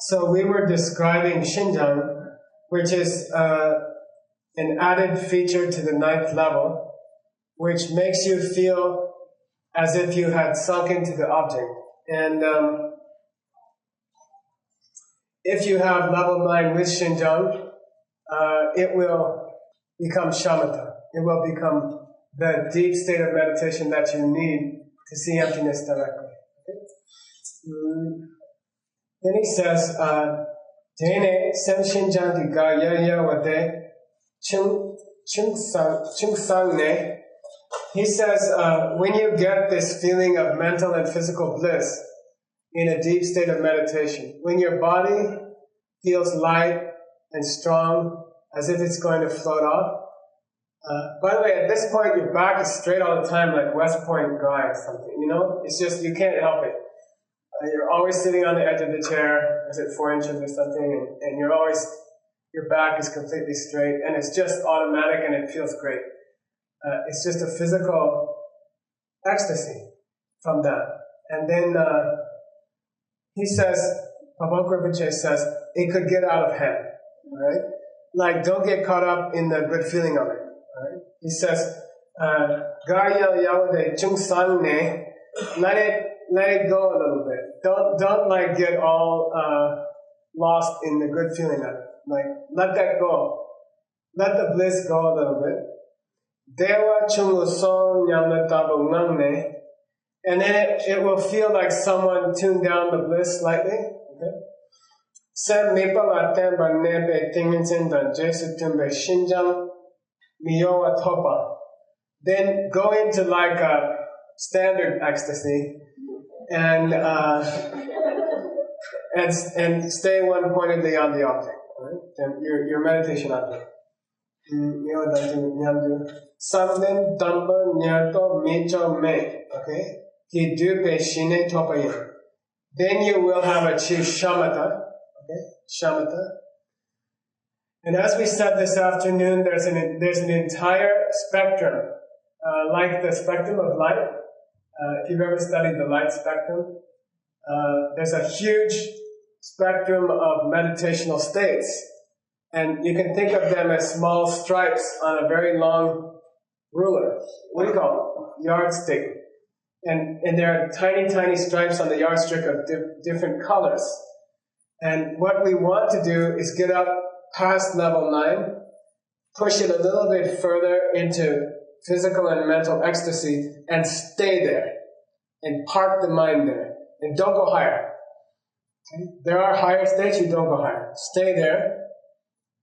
So we were describing Shinjang, which is an added feature to the 9th level, which makes you feel as if you had sunk into the object. And if you have level 9 with Shinjang, it will become Shamantha. It will become the deep state of meditation that you need to see emptiness directly. Okay? Then he says, Dene sem Shinjang di ga ya ya wate chung sang ne. He says, when you get this feeling of mental and physical bliss in a deep state of meditation, when your body feels light and strong, as if it's going to float off. By the way, at this point, your back is straight all the time, like West Point guy or something, you know? It's just, you can't help it. You're always sitting on the edge of the chair, is it 4 inches or something, and you're always, your back is completely straight, and it's just automatic and it feels great. It's just a physical ecstasy from that. And then he says, Pabongka Rinpoche says, it could get out of hand, right? Like, don't get caught up in the good feeling of it, right? He says, Gaya Yawade Chung Sang Ne, let it go a little bit. Don't like get all lost in the good feeling of it. Like, let that go. Let the bliss go a little bit. Dewa chungu song nyamla tabu ngangne, and then it will feel like someone tuned down the bliss slightly. Okay? Sem mipala temba nebe tinginsin dan jesu tumbe Shinjang miyowa topa. Then go into like a standard ecstasy and stay one pointedly on the object, right? And your meditation object. Samden damba nyarto mecho me. Okay? Hidupe shine topayin. Then you will have achieved Shamantha. Okay? Shamantha. And as we said this afternoon, there's an entire spectrum, like the spectrum of light. If you've ever studied the light spectrum, there's a huge spectrum of meditational states. And you can think of them as small stripes on a very long ruler. What do you call it? Yardstick. And there are tiny, tiny stripes on the yardstick of different colors. And what we want to do is get up past level 9, push it a little bit further into physical and mental ecstasy, and stay there. And park the mind there. And don't go higher. Okay? There are higher states, you don't go higher. Stay there.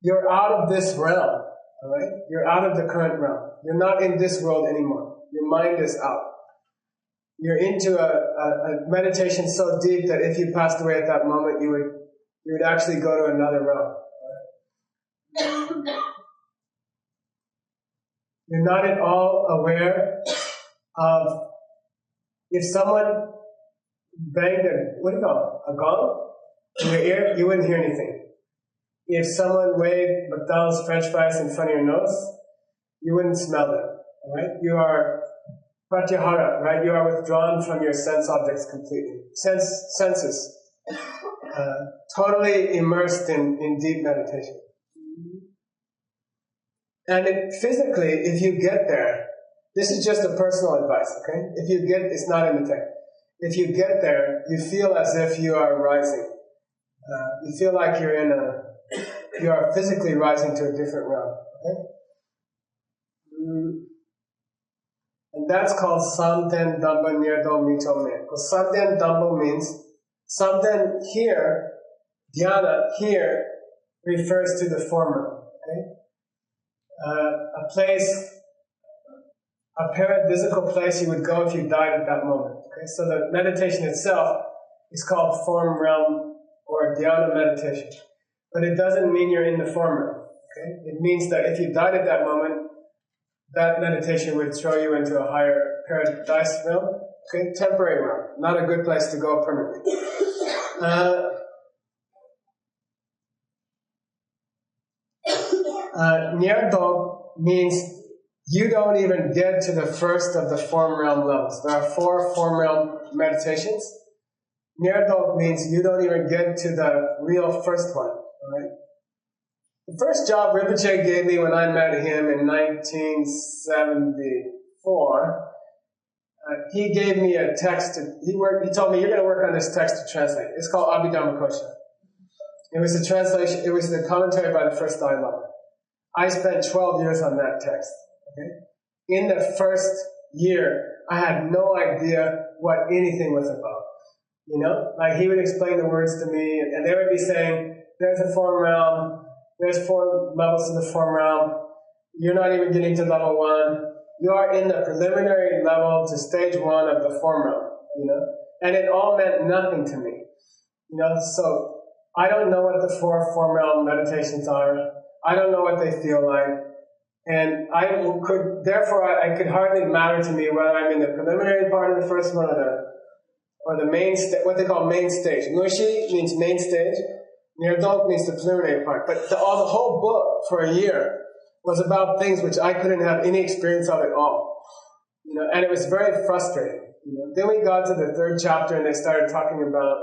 You're out of this realm, all right? You're out of the current realm. You're not in this world anymore. Your mind is out. You're into a meditation so deep that if you passed away at that moment, you would actually go to another realm. Right? You're not at all aware of if someone banged a gong in your ear, you wouldn't hear anything. If someone waved McDonald's French fries in front of your nose, you wouldn't smell them, right? You are pratyahara, right? You are withdrawn from your sense objects completely. Senses. Totally immersed in deep meditation. And physically, if you get there, this is just a personal advice, okay? It's not in the text. If you get there, you feel as if you are rising. You feel like you are physically rising to a different realm. Okay? And that's called Samden Damba Nirdo Mito Me. Because Samden Damba means Samden here, dhyana here, refers to the former. Okay? A place, a paradisical place you would go if you died at that moment. Okay? So the meditation itself is called form realm or dhyana meditation. But it doesn't mean you're in the form realm. Okay? It means that if you died at that moment, that meditation would throw you into a higher paradise realm. Okay? Temporary realm. Not a good place to go permanently. Nyerdo means you don't even get to the first of the form realm levels. There are 4 form realm meditations. Near-adult means you don't even get to the real first one. All right? The first job Rinpoche gave me when I met him in 1974, he gave me a text. He told me, you're going to work on this text to translate. It's called Abhidharmakosha. It was the translation. It was the commentary by the first Dalai Lama. I spent 12 years on that text. Okay? In the first year, I had no idea what anything was about. You know, like he would explain the words to me, and they would be saying, "There's a form realm. There's 4 levels of the form realm. You're not even getting to level 1. You are in the preliminary level to stage 1 of the form realm." You know, and it all meant nothing to me. You know, so I don't know what the 4 form realm meditations are. I don't know what they feel like. And I could hardly matter to me whether I'm in the preliminary part of the first one or the main what they call main stage. Mushi means main stage. Near-adult means the preliminary part. But the whole book for a year was about things which I couldn't have any experience of at all. You know, and it was very frustrating. You know, then we got to the 3rd chapter and they started talking about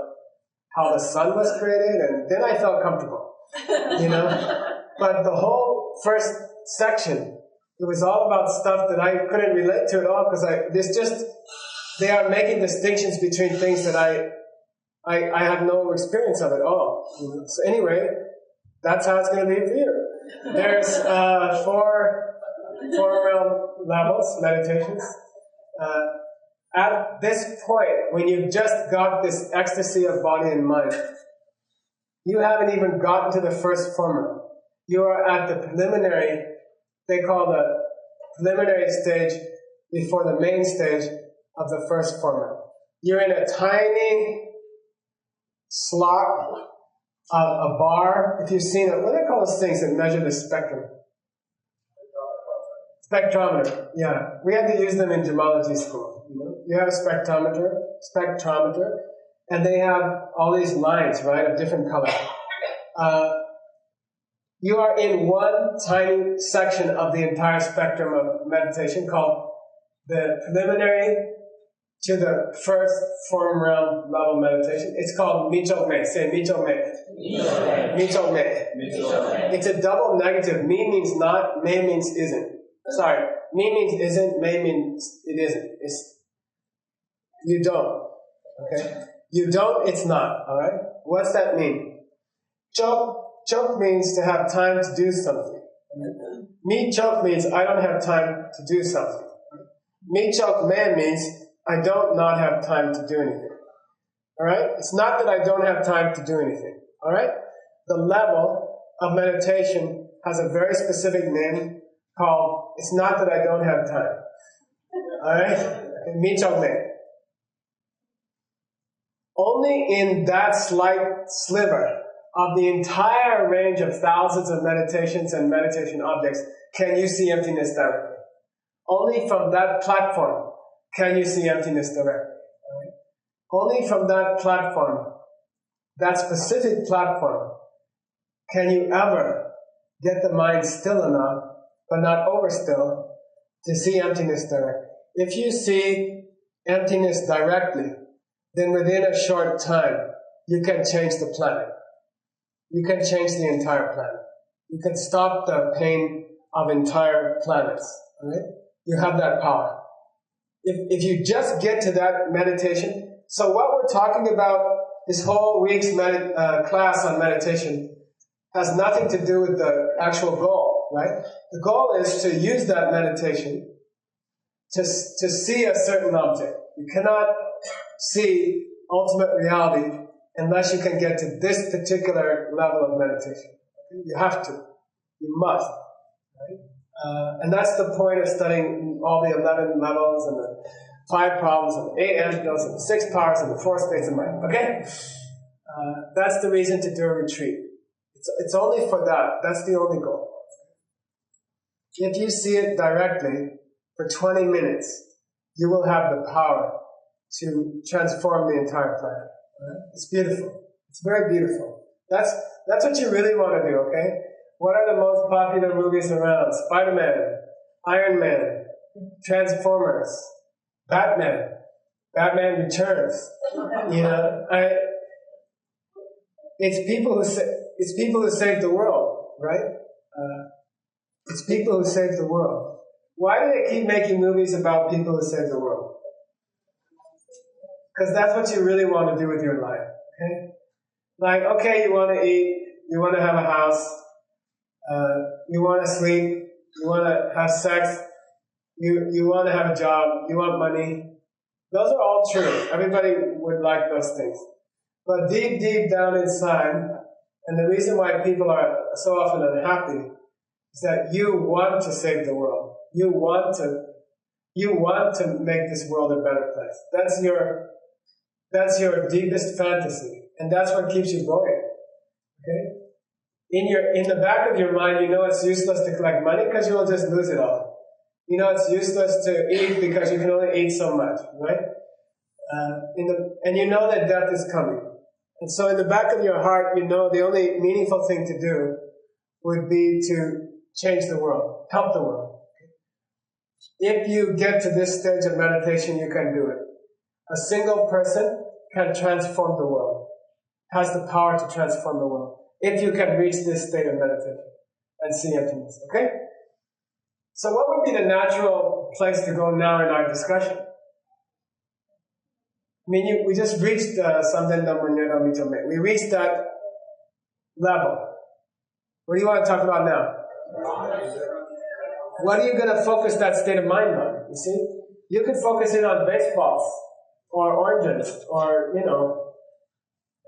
how the sun was created, and then I felt comfortable. You know, but the whole first section, it was all about stuff that I couldn't relate to at all because they are making distinctions between things that I have no experience of at all. You know? So anyway, that's how it's going to be for you. There's 4 realm levels, meditations. At this point, when you've just got this ecstasy of body and mind, you haven't even gotten to the first form realm. You are at the preliminary, they call the preliminary stage before the main stage of the first form realm. You're in a tiny slot of a bar. If you've seen it, what do they call those things that measure the spectrum? Spectrometer. Yeah, we had to use them in gemology school. You know, you have a spectrometer, and they have all these lines, right, of different colors. You are in one tiny section of the entire spectrum of meditation called the preliminary to the first form realm level meditation. It's called Michokme. Say Michokme. Michokme. It's a double negative. Mi means not, me means isn't. Sorry, me means isn't, me means it isn't. It's you don't. Okay? You don't, it's not. Alright? What's that mean? Chok means to have time to do something. Me chok means I don't have time to do something. Me chok me means I don't not have time to do anything. Alright? It's not that I don't have time to do anything. Alright? The level of meditation has a very specific name called, it's not that I don't have time. Alright? Me chok me. Only in that slight sliver of the entire range of thousands of meditations and meditation objects can you see emptiness directly. Only from that platform can you see emptiness directly. Right? Only from that platform, that specific platform, can you ever get the mind still enough, but not over still, to see emptiness directly. If you see emptiness directly, then within a short time, you can change the planet. You can change the entire planet. You can stop the pain of entire planets. Right? You have that power. If you just get to that meditation, so what we're talking about this whole week's class on meditation has nothing to do with the actual goal, right? The goal is to use that meditation to see a certain object. You cannot see ultimate reality unless you can get to this particular level of meditation. You have to. You must. Right? And that's the point of studying all the 11 levels and the 5 problems and the 8 antidotes and the 6 powers and the 4 states of mind. Okay? That's the reason to do a retreat. It's only for that. That's the only goal. If you see it directly for 20 minutes, you will have the power to transform the entire planet. Right? It's beautiful. It's very beautiful. That's what you really want to do, okay? What are the most popular movies around? Spider-Man, Iron Man, Transformers, Batman. Batman Returns. You know, it's people who save the world, right? It's people who save the world. Why do they keep making movies about people who save the world? Because that's what you really want to do with your life. Okay? Like, okay, you want to eat, you want to have a house, you want to sleep, you want to have sex, you want to have a job, you want money. Those are all true. Everybody would like those things. But deep, deep down inside, and the reason why people are so often unhappy is that you want to save the world. You want to make this world a better place. That's your deepest fantasy. And that's what keeps you going. Okay? In the back of your mind, you know it's useless to collect money because you will just lose it all. You know it's useless to eat because you can only eat so much, right? And you know that death is coming. And so in the back of your heart, you know the only meaningful thing to do would be to change the world, help the world. If you get to this stage of meditation, you can do it. A single person can transform the world, has the power to transform the world, if you can reach this state of meditation and see emptiness, okay? So what would be the natural place to go now in our discussion? I mean, we just reached we reached that level. What do you want to talk about now? What are you going to focus that state of mind on? You see? You could focus in on baseballs, or oranges, or, you know,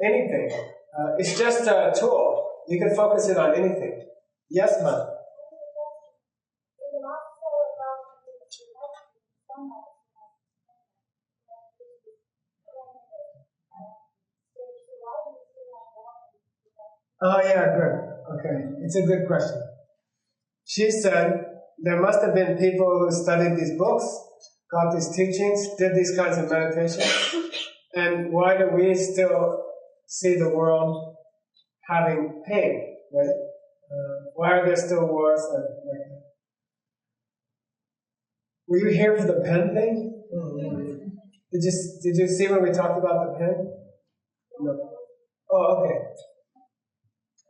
anything. It's just a tool. You can focus it on anything. Yes, ma'am? Oh, yeah, good. Okay, it's a good question. She said there must have been people who studied these books, got these teachings, did these kinds of meditations, and why do we still see the world having pain, right? Why are there still wars and like that? Were you here for the pen thing? Mm-hmm. Did you see when we talked about the pen? No. Oh, okay.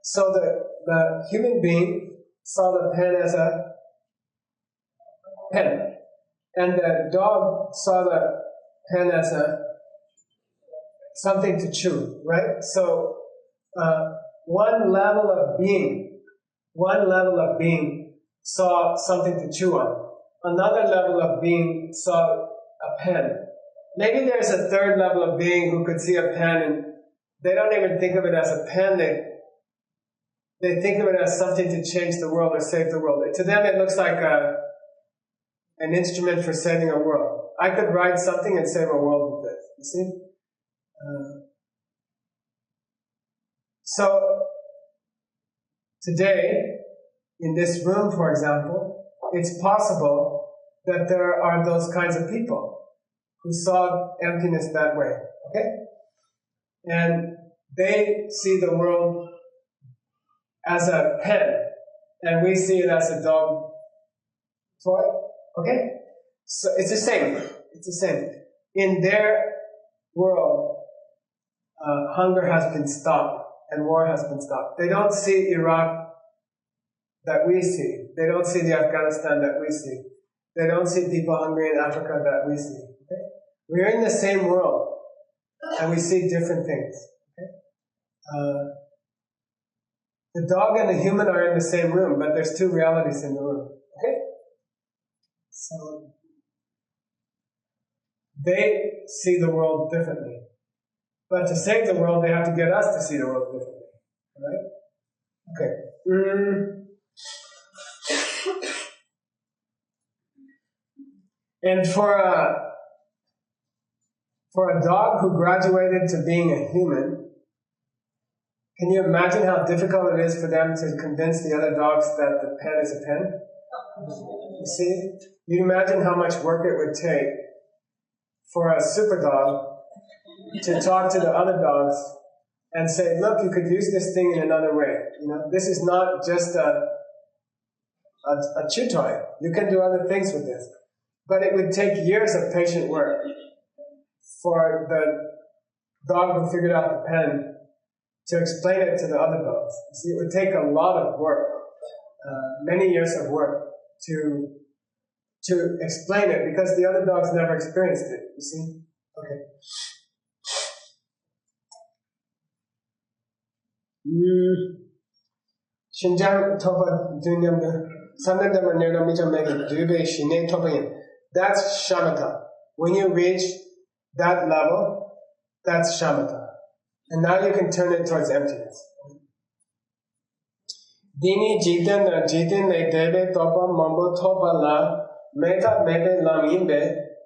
So the human being saw the pen as a pen, and the dog saw the pen as something to chew, right? So one level of being saw something to chew on. Another level of being saw a pen. Maybe there's a third level of being who could see a pen and they don't even think of it as a pen. They think of it as something to change the world or save the world. To them, it looks like an instrument for saving a world. I could write something and save a world with it. You see? So today, in this room, for example, it's possible that there are those kinds of people who saw emptiness that way. Okay? And they see the world as a pen, and we see it as a dog toy. Okay? So it's the same. It's the same. In their world, hunger has been stopped and war has been stopped. They don't see Iraq that we see. They don't see the Afghanistan that we see. They don't see people hungry in Africa that we see. Okay? We're in the same world, and we see different things. Okay? The dog and the human are in the same room, but there's two realities in the room. Okay? So they see the world differently. But to save the world, they have to get us to see the world differently. Right? Okay. And for a dog who graduated to being a human, can you imagine how difficult it is for them to convince the other dogs that the pen is a pen? You see? You imagine how much work it would take for a super dog to talk to the other dogs and say, look, you could use this thing in another way. You know, this is not just a chew toy. You can do other things with this. But it would take years of patient work for the dog who figured out the pen to explain it to the other dogs. You see, it would take a lot of work, many years of work to explain it, because the other dogs never experienced it, you see? Okay. Shinjang Topa Dunyam Sanadama Nirnamija Mega Dube Shine Topayan. That's Shamantha. When you reach that level, that's Shamantha. And now you can turn it towards emptiness. Dini GTAN GTAN Debe Topa Mambo Topa La Meta Mebe Lamimbe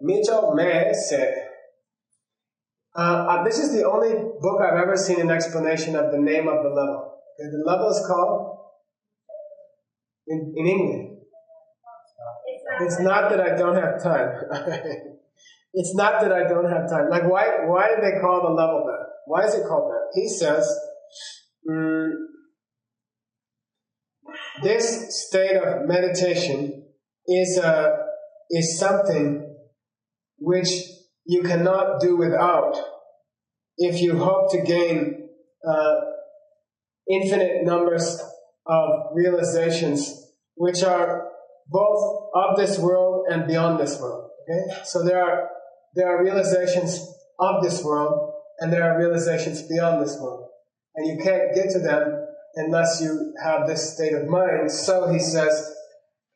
Micho Me Se. This is the only book I've ever seen an explanation of the name of the level. Okay, the level is called, in English, it's not that I don't have time. It's not that I don't have time. Like, why did they call the level that? Why is it called that? He says, this state of meditation is something which you cannot do without if you hope to gain infinite numbers of realizations which are both of this world and beyond this world. Okay? So there are realizations of this world and there are realizations beyond this world. And you can't get to them unless you have this state of mind. So he says,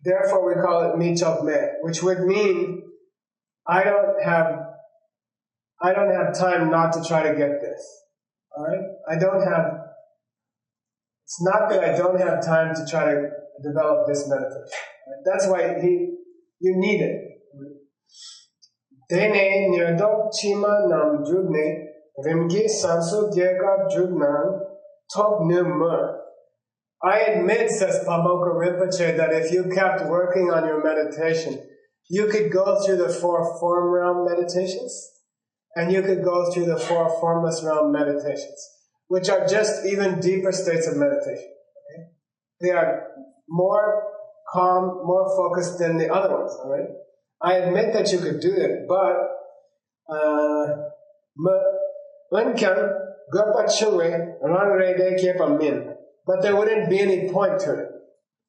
therefore we call it Michok Me, which would mean I don't have time not to try to get this. Alright? It's not that I don't have time to try to develop this meditation. Right? That's why you need it. Dene nirdok chima nam jugne rimgi samsu gyeka jugnan top numur. I admit, says Pabongka Rinpoche, that if you kept working on your meditation, you could go through the 4 form realm meditations, and you could go through the 4 formless realm meditations, which are just even deeper states of meditation. Okay? They are more calm, more focused than the other ones. All right? I admit that you could do it, but but there wouldn't be any point to it.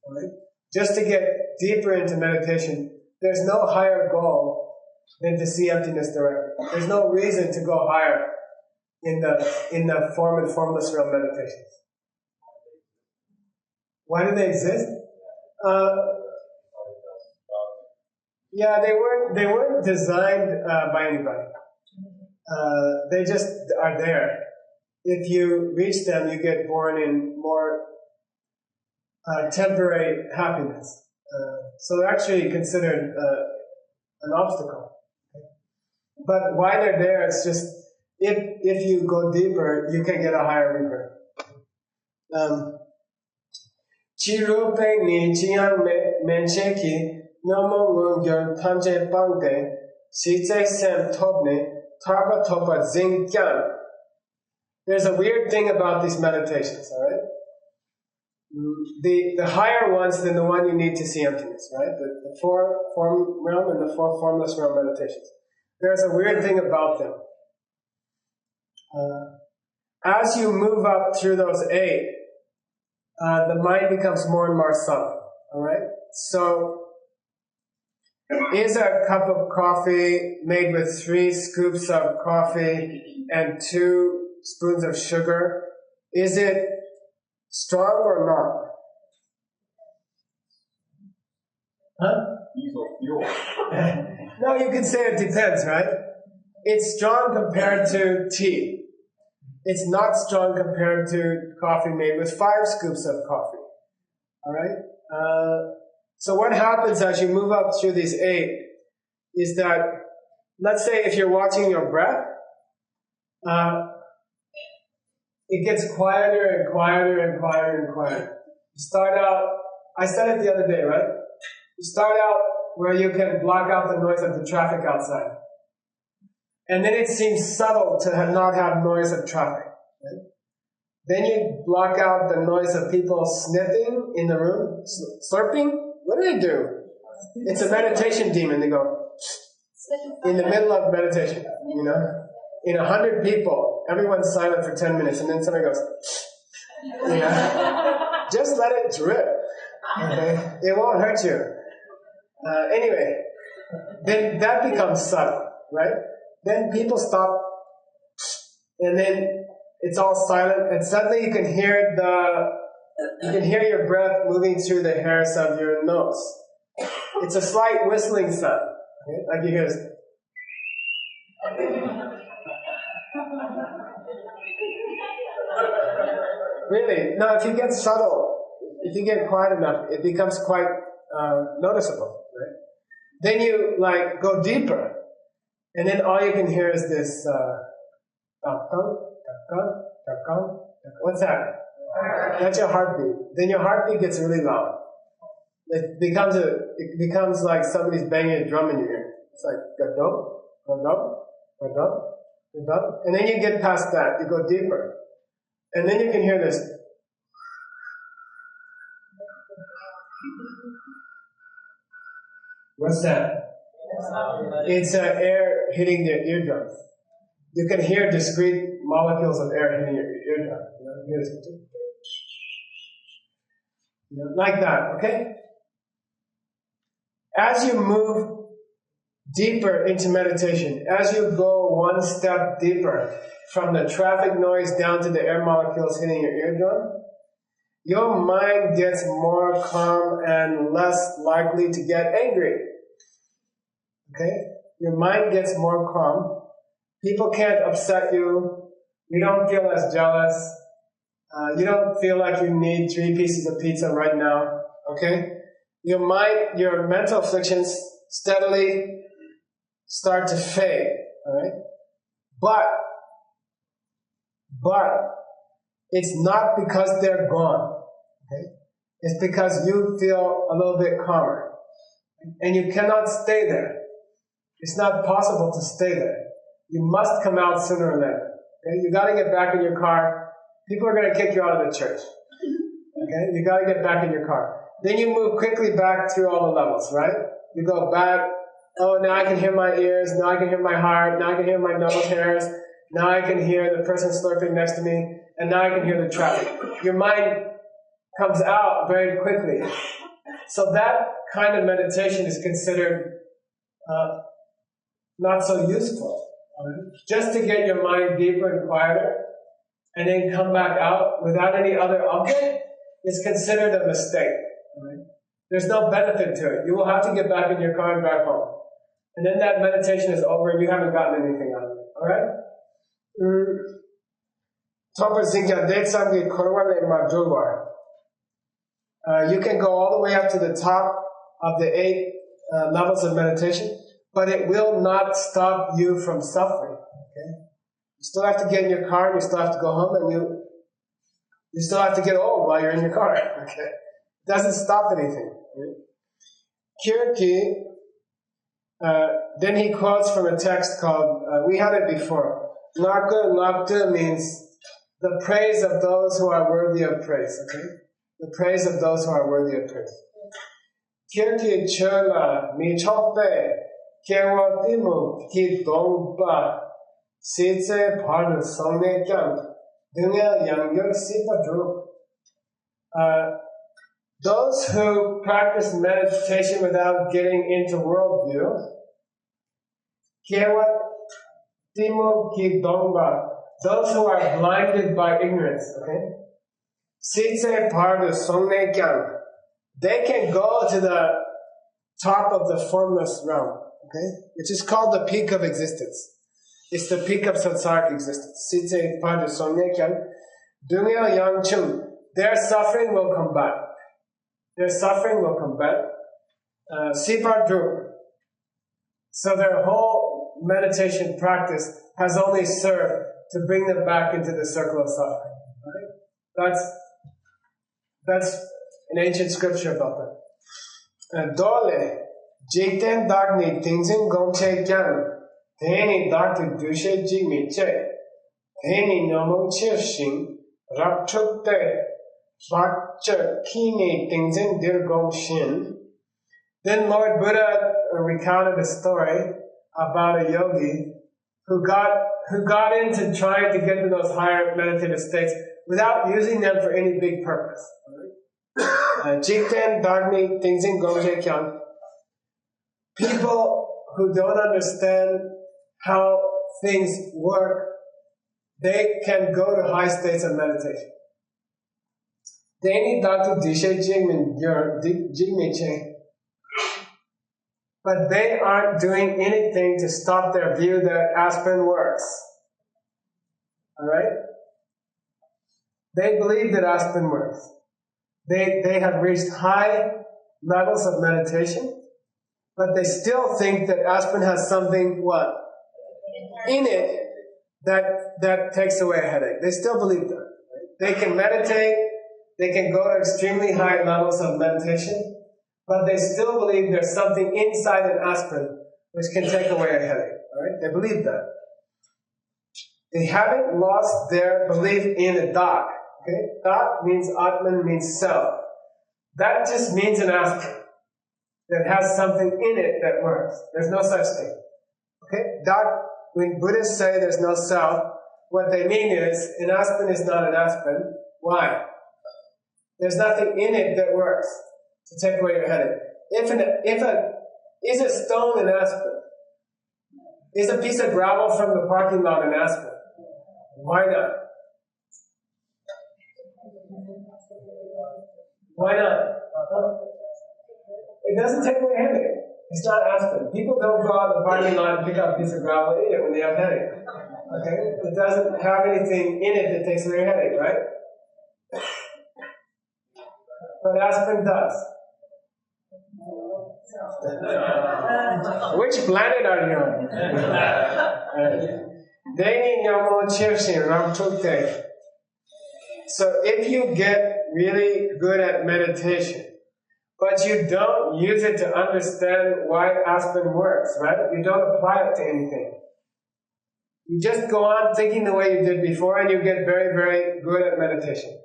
All right? Just to get deeper into meditation, there's no higher goal than to see emptiness directly. There's no reason to go higher in the form and formless realm meditations. Why do they exist? Yeah, they weren't designed by anybody. They just are there. If you reach them, you get born in more temporary happiness. So they're actually considered an obstacle. But why they're there, it's just, if you go deeper, you can get a higher rebirth. Chirupe ni chiang mencheki nomo ngungyong tanje bangde sitse sem tobne tarpa topa zingyan. There's a weird thing about these meditations, all right? The higher ones than the one you need to see emptiness, right? The 4 form realm and the 4 formless realm meditations. There's a weird thing about them. As you move up through those 8, the mind becomes more and more subtle, all right? So, is a cup of coffee made with 3 scoops of coffee and 2 spoons of sugar, is it strong or not? Huh? No, you can say it depends, right? It's strong compared to tea. It's not strong compared to coffee made with 5 scoops of coffee. All right? So what happens as you move up through these 8 is that, let's say if you're watching your breath, it gets quieter and quieter and quieter and quieter. You start out, I said it the other day, right? You start out where you can block out the noise of the traffic outside. And then it seems subtle to not have noise of traffic. Right? Then you block out the noise of people sniffing in the room, slurping. What do they do? It's a meditation demon. They go in the middle of meditation, you know? in 100 people, everyone's silent for 10 minutes, and then somebody goes, just let it drip. Okay? It won't hurt you. Anyway, then that becomes subtle, right? Then people stop, and then it's all silent, and suddenly you can hear your breath moving through the hairs of your nose. It's a slight whistling sound, okay? Like you hear this. Really? No, if you get subtle, if you get quiet enough, it becomes quite noticeable, right? Then you like go deeper, and then all you can hear is this what's that? That's your heartbeat. Then your heartbeat gets really loud. It becomes like somebody's banging a drum in your ear. It's like gadum, gadum, gadum, gadum. And then you get past that, you go deeper. And then you can hear this. What's that? It's air hitting the eardrums. You can hear discrete molecules of air hitting your eardrum. You hear this. Like that, okay? As you move deeper into meditation, as you go one step deeper from the traffic noise down to the air molecules hitting your eardrum, your mind gets more calm and less likely to get angry. Okay? Your mind gets more calm. People can't upset you. You don't feel as jealous. You don't feel like you need 3 pieces of pizza right now. Okay? Your mental afflictions steadily start to fade. Alright? But it's not because they're gone. Okay? It's because you feel a little bit calmer. And you cannot stay there. It's not possible to stay there. You must come out sooner or later. Okay? You got to get back in your car. People are going to kick you out of the church. Okay? You got to get back in your car. Then you move quickly back through all the levels, right? You go back. Oh, now I can hear my ears. Now I can hear my heart. Now I can hear my nose hairs. Now I can hear the person slurping next to me. And now I can hear the traffic. Your mind comes out very quickly. So that kind of meditation is considered not so useful. Just to get your mind deeper and quieter, and then come back out without any other object is considered a mistake. There's no benefit to it. You will have to get back in your car and drive home. And then that meditation is over and you haven't gotten anything out of it. Alright? You can go all the way up to the top of the 8 levels of meditation, but it will not stop you from suffering. Okay? You still have to get in your car, and you still have to go home, and you still have to get old while you're in your car. Okay? It doesn't stop anything. Right? Kirki, then he quotes from a text called, we had it before, Nakta means the praise of those who are worthy of praise. Okay? The praise of those who are worthy of praise. Kirki chola mi chokpe kewa timu ki dongpa sitse padu songne kyang dunya yangyur sipadru. Those who practice meditation without getting into worldview, kewa timu ki dongpa, those who are blinded by ignorance, okay? Sitse padu songne kyang, they can go to the top of the formless realm, okay? Which is called the peak of existence. It's the peak of samsaric existence. Sitse padu songne kyang, dunya yangchung, their suffering will come back. Their suffering will come back. Sipadru. So their whole meditation practice has only served to bring them back into the circle of suffering. Right? That's an ancient scripture about that. Dole, GTAN dagni tingzin gongche kyang, teni dagti dushe jigmiche, teni namo chirshing, rapchukte, vakcha kini tingzin dirgong shin. Then Lord Buddha recounted a story about a yogi who got who got into trying to get to those higher meditative states without using them for any big purpose. GTAN, Dharmi, Tenzin Gongje Kyang. People who don't understand how things work, they can go to high states of meditation. They need Dr. Dishe Jingmen Jingmeche. But they aren't doing anything to stop their view that aspirin works. Alright? They believe that aspirin works. They have reached high levels of meditation, but they still think that aspirin has something, what? In it that takes away a headache. They still believe that. Right? They can meditate, they can go to extremely high levels of meditation, but they still believe there's something inside an aspirin which can take away a headache. Alright? They believe that. They haven't lost their belief in a dog. Okay? Dog means Atman, means self. That just means an aspirin that has something in it that works. There's no such thing. Okay? Dog, when Buddhists say there's no self, what they mean is an aspirin is not an aspirin. Why? There's nothing in it that works to take away your headache. Is a stone an aspirin? Is a piece of gravel from the parking lot an aspirin? Why not? Why not? It doesn't take away headache. It's not aspirin. People don't go out in the parking lot and pick up a piece of gravel and eat it when they have headache. Okay? It doesn't have anything in it that takes away your headache, right? But aspirin does. Which planet are you on? So if you get really good at meditation, but you don't use it to understand why aspirin works, right? You don't apply it to anything. You just go on thinking the way you did before and you get very, very good at meditation.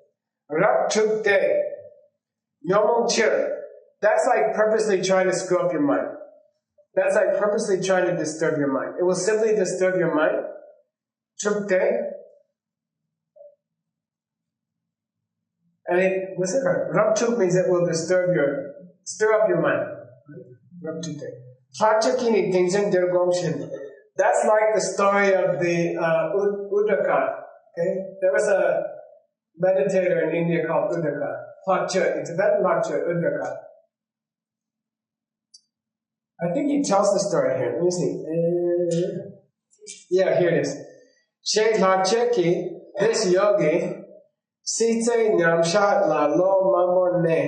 That's like purposely trying to screw up your mind. That's like purposely trying to disturb your mind. It will simply disturb your mind. Chukte. And what's it called? Rapchuk means it will stir up your mind. Rapchukte. Hachakini Tenzin Dergomshin. That's like the story of the Uddaka. Okay? There was a meditator in India called Uddaka. Lakcha, in Tibetan Lakcha, Uddaka. I think he tells the story here. Let me see. Yeah, here it is. Sheikh Lakcheki, this yogi, Sitse Nyamshat La Lo Mamon Ne.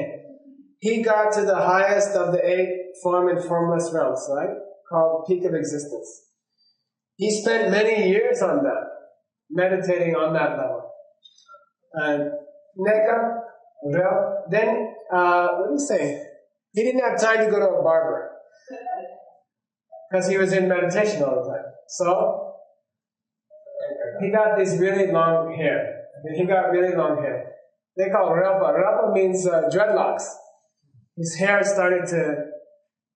He got to the highest of the 8 form and formless realms, right? Called peak of existence. He spent many years on that, meditating on that level. And then, what do you say? He didn't have time to go to a barber because he was in meditation all the time. So, he got this really long hair. He got really long hair. They call it rapa. Rapa means dreadlocks. His hair started to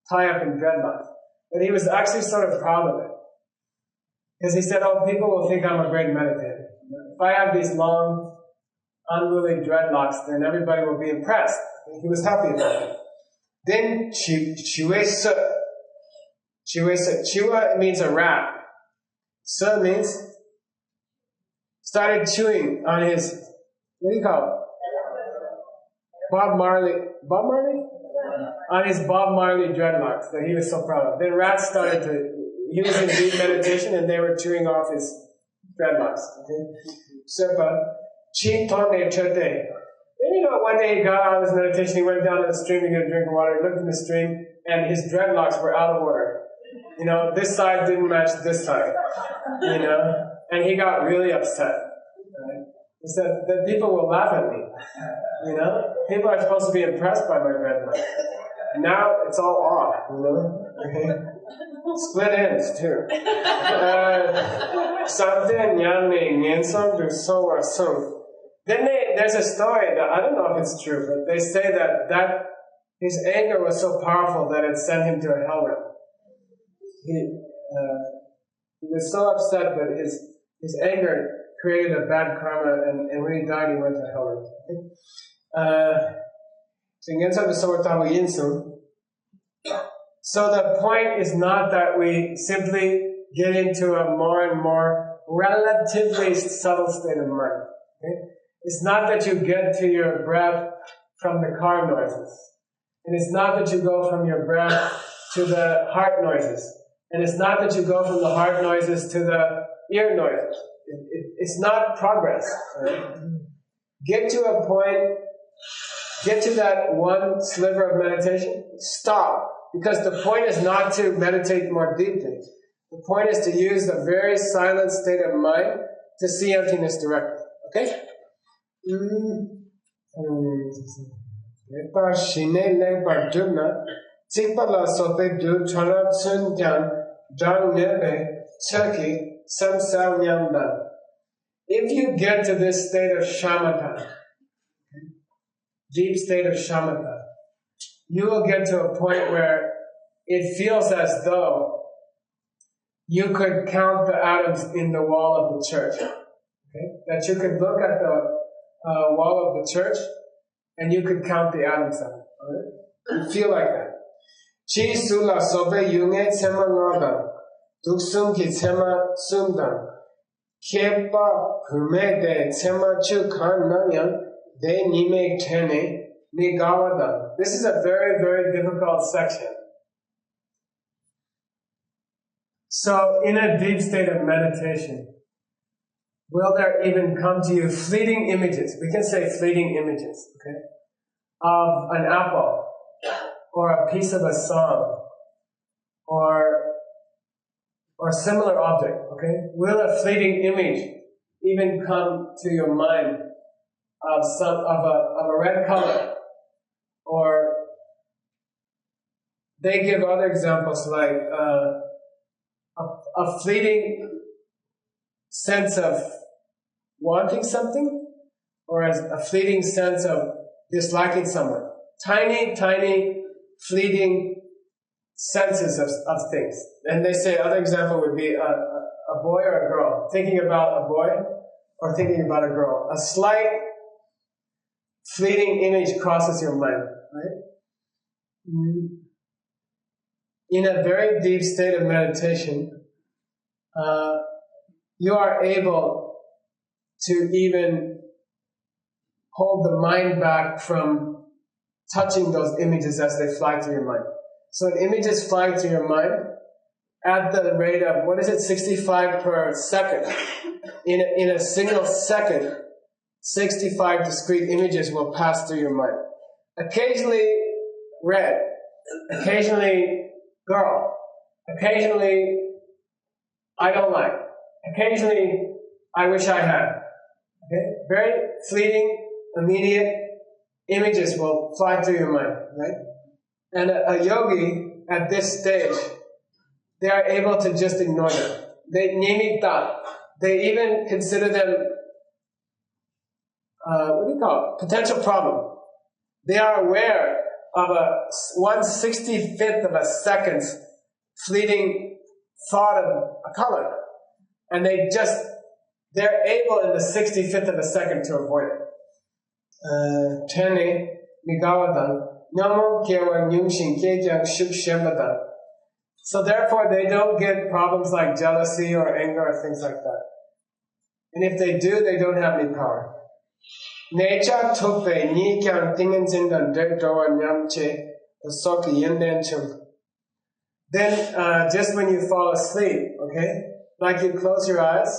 tie up in dreadlocks. But he was actually sort of proud of it. Because he said, oh, people will think I'm a great meditator. If I have these long, unruly dreadlocks, then everybody will be impressed. And he was happy about it. Then, Chiwe Chiwa means a rat. So means started chewing on his, what do you call it? Bob Marley? On his Bob Marley dreadlocks that he was so proud of. Then rats started he was in deep meditation and they were chewing off his dreadlocks. Okay? Sepa, chi tone chate. Then one day he got out of his meditation, he went down to the stream to get a drink of water, he looked in the stream, and his dreadlocks were out of order. This side didn't match this side. And he got really upset. Right? He said that people will laugh at me. People are supposed to be impressed by my dreadlocks. Now it's all off. Okay? Split ends too. Then there's a story that I don't know if it's true, but they say that his anger was so powerful that it sent him to a hell realm. He was so upset that his anger created a bad karma, and when he died, he went to hell. So the point is not that we simply get into a more and more relatively subtle state of mind. Okay? It's not that you get to your breath from the car noises. And it's not that you go from your breath to the heart noises. And it's not that you go from the heart noises to the ear noises. It's not progress. Right? Get to a point, get to that one sliver of meditation, stop. Because the point is not to meditate more deeply. The point is to use the very silent state of mind to see emptiness directly. Okay? If you get to this state of Shamantha, deep state of Shamantha, you will get to a point where it feels as though you could count the atoms in the wall of the church. Okay? That you could look at the wall of the church and you could count the atoms of it. Right? You feel like that. Chi sula sobe yunge tsema ngada, duksum ki tsema sumdan, kepa pume de tsema chu kan nanyan, de nime tene, nigawada. This is a very, very difficult section. So, in a deep state of meditation, will there even come to you fleeting images? We can say fleeting images, okay? Of an apple, or a piece of a song, or similar object, okay? Will a fleeting image even come to your mind of a red color? Or they give other examples like a fleeting sense of wanting something, or a fleeting sense of disliking someone. Tiny, tiny, fleeting senses of things. And they say other example would be a boy or a girl. Thinking about a boy or thinking about a girl. A slight fleeting image crosses your mind, right? In a very deep state of meditation, you are able to even hold the mind back from touching those images as they fly through your mind. So an image is flying through your mind at the rate of, 65 per second. In a single second, 65 discrete images will pass through your mind. Occasionally red, occasionally girl, occasionally I don't like, occasionally I wish I had. Okay? Very fleeting, immediate images will fly through your mind, right? And a yogi at this stage, they are able to just ignore them. They nimitta. They even consider them potential problem. They are aware of a 1/65th of a second's fleeting thought of a color. And they're able in the 65th of a second to avoid it. Tene, Migawadan, Namo Kyewa Nyungshin Kejang Shuk Shembadan. So therefore they don't get problems like jealousy or anger or things like that. And if they do, they don't have any power. Nature tope ni kyang tingen zindan dekdowa nyamche soki yenden chum. Then just when you fall asleep, okay, like you close your eyes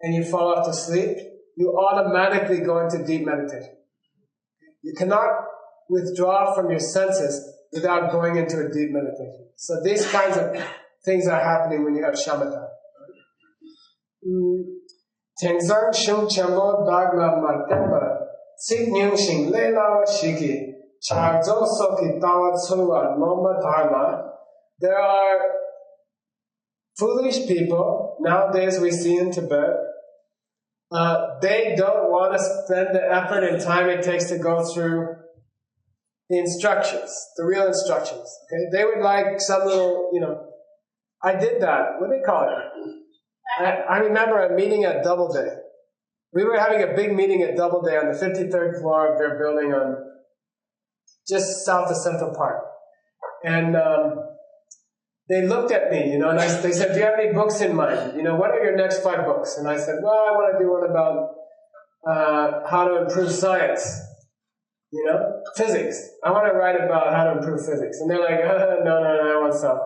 and you fall off to sleep, you automatically go into deep meditation. You cannot withdraw from your senses without going into a deep meditation. So these kinds of things are happening when you have shamatha. Tengzang shung chambo dagla martemba, sik nyung shing leilawa shiki, charzo soki tawa tsulwa lomba dharma. There are foolish people, nowadays we see in Tibet, they don't want to spend the effort and time it takes to go through the instructions, the real instructions. Okay, they would like some little, I did that. What do they call it? I remember a meeting at Doubleday. We were having a big meeting at Doubleday on the 53rd floor of their building on just south of Central Park. And they looked at me, you know, and they said, do you have any books in mind? You know, what are your next 5 books? And I said, well, I want to do one about how to improve science, you know, physics. I want to write about how to improve physics. And they're like, no, I want some.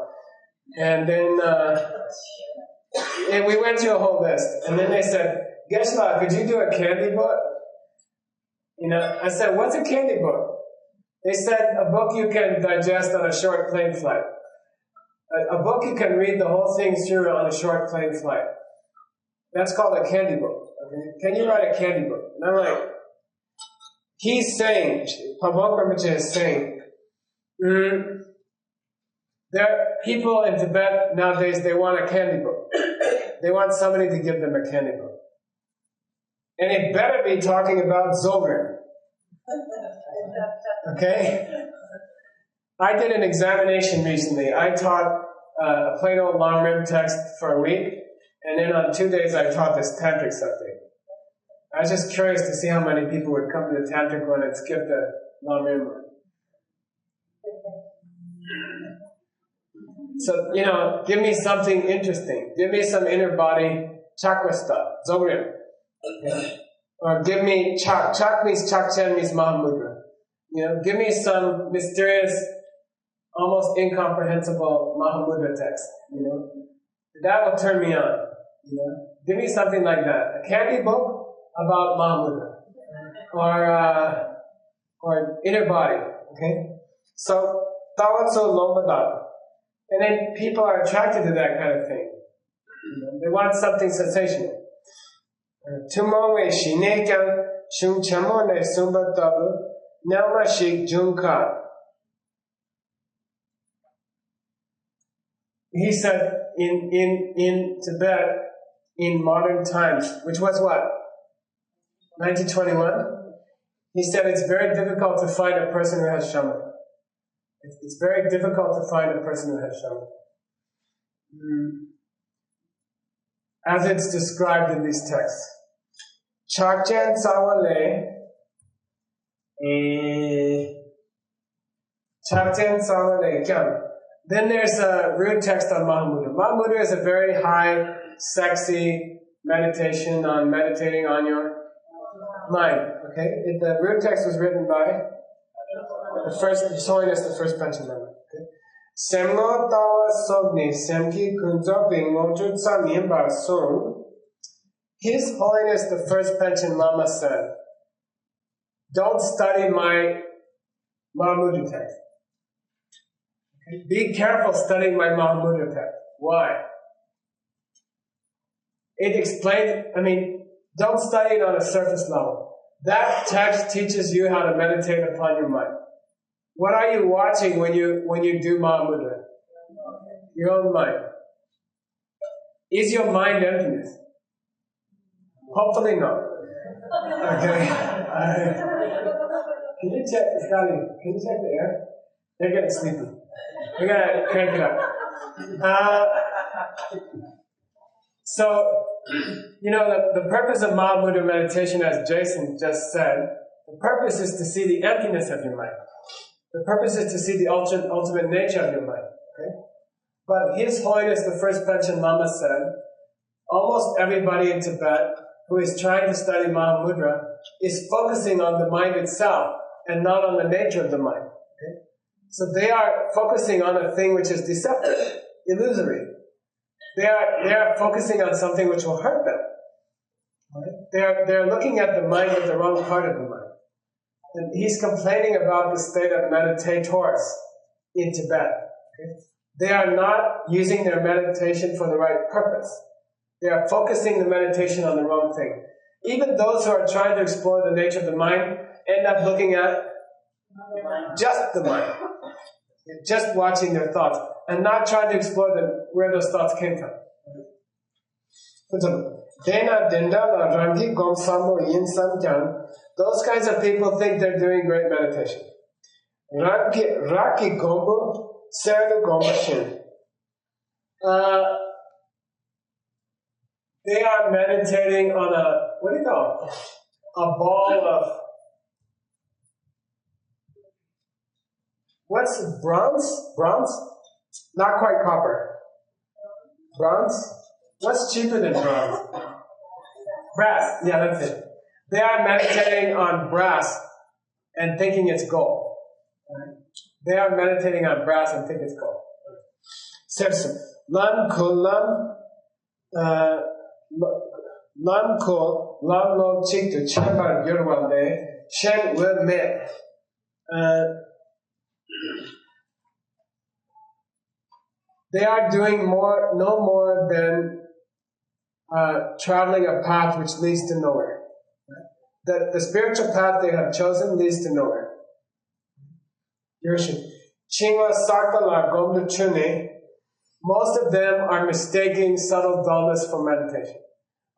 And then and we went through a whole list. And then they said, Geshe, could you do a candy book? You know, I said, what's a candy book? They said, a book you can digest on a short plane flight. A book you can read the whole thing through on a short plane flight. That's called a candy book. Okay? Can you write a candy book? And I'm like, he's saying, Pabongka Rinpoche is saying, there are people in Tibet nowadays, they want a candy book. They want somebody to give them a candy book. And it better be talking about Dzogchen. Okay? I did an examination recently. I taught a plain old long rim text for a week, and then on 2 days I taught this tantric something. I was just curious to see how many people would come to the tantric one and skip the long rim one. So, you know, give me something interesting. Give me some inner body chakra stuff, Dzogchen. Okay. Or give me Chak. Chak means Chakchen means Mahamudra. You know, give me some mysterious, almost incomprehensible Mahamudra text. You know, that will turn me on. You know, give me something like that. A candy book about Mahamudra, or inner body. Okay, so Tawatso Lombada, and then people are attracted to that kind of thing. You know, they want something sensational. Tumowe Shinekan Shung Chamone Sumbatabu Nelmashik Junka. He said in Tibet, in modern times, which was what? 1921? He said it's very difficult to find a person who has Shamantha. It's very difficult to find a person who has Shamantha. As it's described in these texts. Chakchen Sawale Chakchen Sawale Kyan. Then there's a root text on Mahamudra. Mahamudra is a very high, sexy meditation on meditating on your mind. Okay? The root text was written by the first, His Holiness, the first Panchen Lama. Okay? Semlo Tawa Sogni Semki Kunzo Bingoju Tsamim Basung. His Holiness, the first Panchen Lama said, don't study my Mahamudra text. Okay? Be careful studying my Mahamudra text. Why? It explains, don't study it on a surface level. That text teaches you how to meditate upon your mind. What are you watching when you do Mahamudra? Your own mind. Is your mind emptiness? Hopefully not. Okay. Can you check, Scotty? Can you check the air? They're getting sleepy. We gotta crank it up. So, you know, the purpose of Mahamudra meditation, as Jason just said, the purpose is to see the emptiness of your mind. The purpose is to see the ultimate nature of your mind. Okay? But His Holiness, the first Panchen Lama, said, almost everybody in Tibet who is trying to study Mahamudra is focusing on the mind itself and not on the nature of the mind. Okay? So they are focusing on a thing which is deceptive, illusory. They are focusing on something which will hurt them. Right? They are looking at the mind with the wrong part of the mind. And he's complaining about the state of meditators in Tibet. Okay? They are not using their meditation for the right purpose. They are focusing the meditation on the wrong thing. Even those who are trying to explore the nature of the mind end up looking at just the mind. Just watching their thoughts and not trying to explore where those thoughts came from. Those kinds of people think they're doing great meditation. They are meditating on a, what do you call it? A ball of, what's bronze? Bronze? Not quite copper. Bronze? What's cheaper than bronze? Brass. Yeah, that's it. They are meditating on brass and thinking it's gold. Right? They are meditating on brass and think it's gold. Seriously. Lan kulam Lan ko lan lo chik to chamber yurwande shen will met. They are doing no more than traveling a path which leads to nowhere. The spiritual path they have chosen leads to nowhere. Chingwa Sarkala Gomdu Chune, most of them are mistaking subtle dullness for meditation.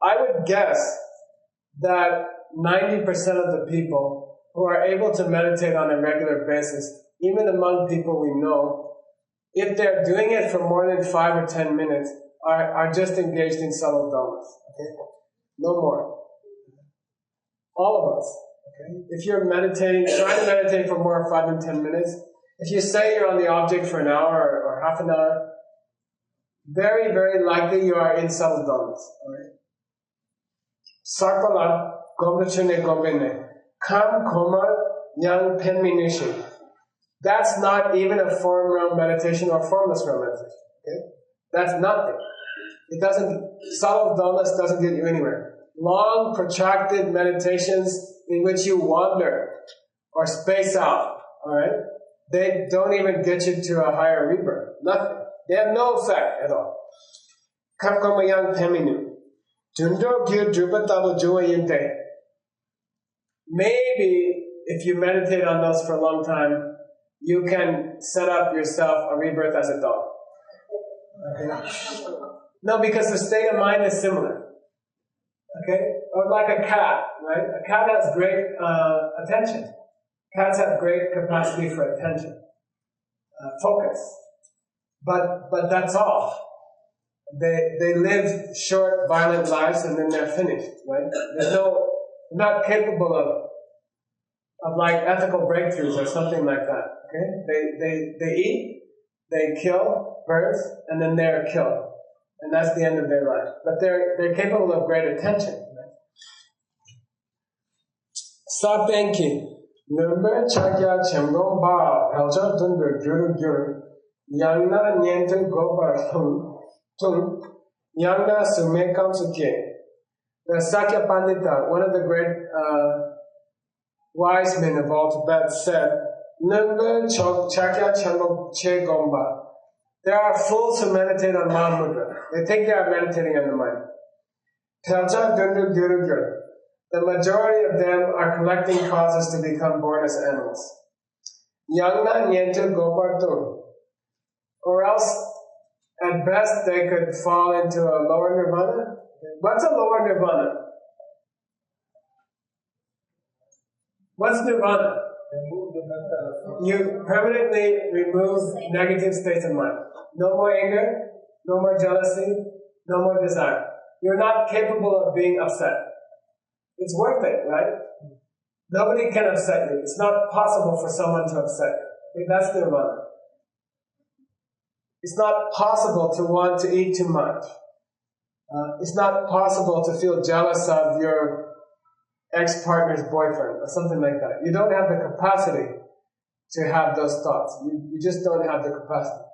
I would guess that 90% of the people who are able to meditate on a regular basis, even among people we know, if they're doing it for more than 5 or 10 minutes, are just engaged in subtle dullness. Okay? No more. All of us. Okay? If you're meditating, trying to meditate for more than 5 and 10 minutes, if you say you're on the object for an hour or half an hour, very, very likely you are in subtle dullness. Alright? Sarkala Gomdachune Gombene. Kam Koma Yang Penminishi. That's not even a form realm meditation or formless realm meditation. Okay? That's nothing. It doesn't, subtle dullness doesn't get you anywhere. Long, protracted meditations in which you wander or space out, alright? They don't even get you to a higher rebirth. Nothing. They have no effect at all. Kam Koma Yang Penminu. Jundo Gyu Drupatalo Juayinte. Maybe if you meditate on those for a long time, you can set up yourself a rebirth as a dog. Okay? No, because the state of mind is similar. Okay? Or like a cat, right? A cat has great attention. Cats have great capacity for attention, focus. But that's all. They live short, violent lives and then they're finished, right? They're not capable of like ethical breakthroughs or something like that. Okay? They eat, they kill birds, and then they're killed. And that's the end of their life. But they're capable of great attention. Right? Sapenki. Number chakya chemgo ba pelcha dundur gyuru gyuru. Yangna niente gobar tung. Yangna sumekam suke. The Sakya Pandita, one of the great wise men of all Tibet, said, Number chakya chemgo che gomba. There are fools who meditate on Mahamudra. They think they are meditating on the mind. Pelcha dundur gyuru gyuru. The majority of them are collecting causes to become born as animals. Yangna niente gopartum. Or else, at best, they could fall into a lower nirvana. What's a lower nirvana? What's nirvana? You permanently remove negative states of mind. No more anger, no more jealousy, no more desire. You're not capable of being upset. It's worth it, right? Nobody can upset you. It's not possible for someone to upset you. That's nirvana. It's not possible to want to eat too much. It's not possible to feel jealous of your ex-partner's boyfriend or something like that. You don't have the capacity to have those thoughts. You just don't have the capacity.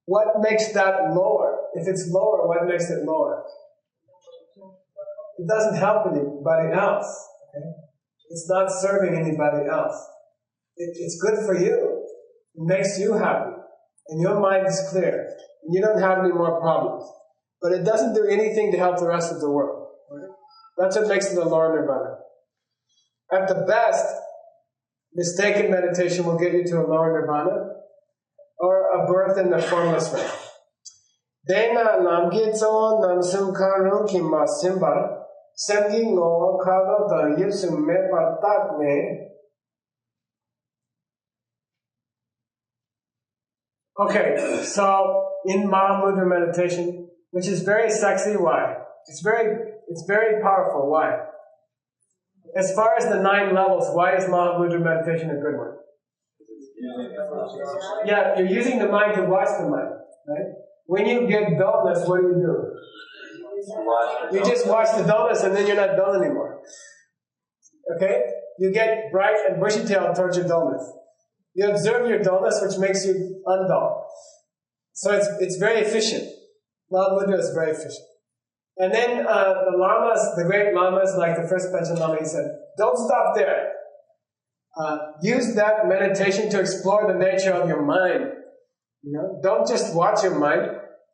What makes that lower? If it's lower, what makes it lower? It doesn't help anybody else. Okay? It's not serving anybody else. It's good for you. It makes you happy. And your mind is clear. And you don't have any more problems. But it doesn't do anything to help the rest of the world. Right? That's what makes it a lower nirvana. At the best, mistaken meditation will get you to a lower nirvana or a birth in the formless realm. Dena namgitso namsumkaru kima simba semgi ngo kalo da yusum me partakne. Okay, so in Mahamudra meditation, which is very sexy, why? It's very powerful. Why? As far as the 9 levels, why is Mahamudra meditation a good one? Yeah, you're using the mind to watch the mind, right? When you get dullness, what do? You just watch the dullness and then you're not dull anymore. Okay? You get bright and bushy-tailed towards your dullness. You observe your dullness, which makes you undull. So it's very efficient. Mahamudra is very efficient. And then the lamas, the great lamas, like the first Panchen Lama, he said, don't stop there. Use that meditation to explore the nature of your mind. You know, don't just watch your mind.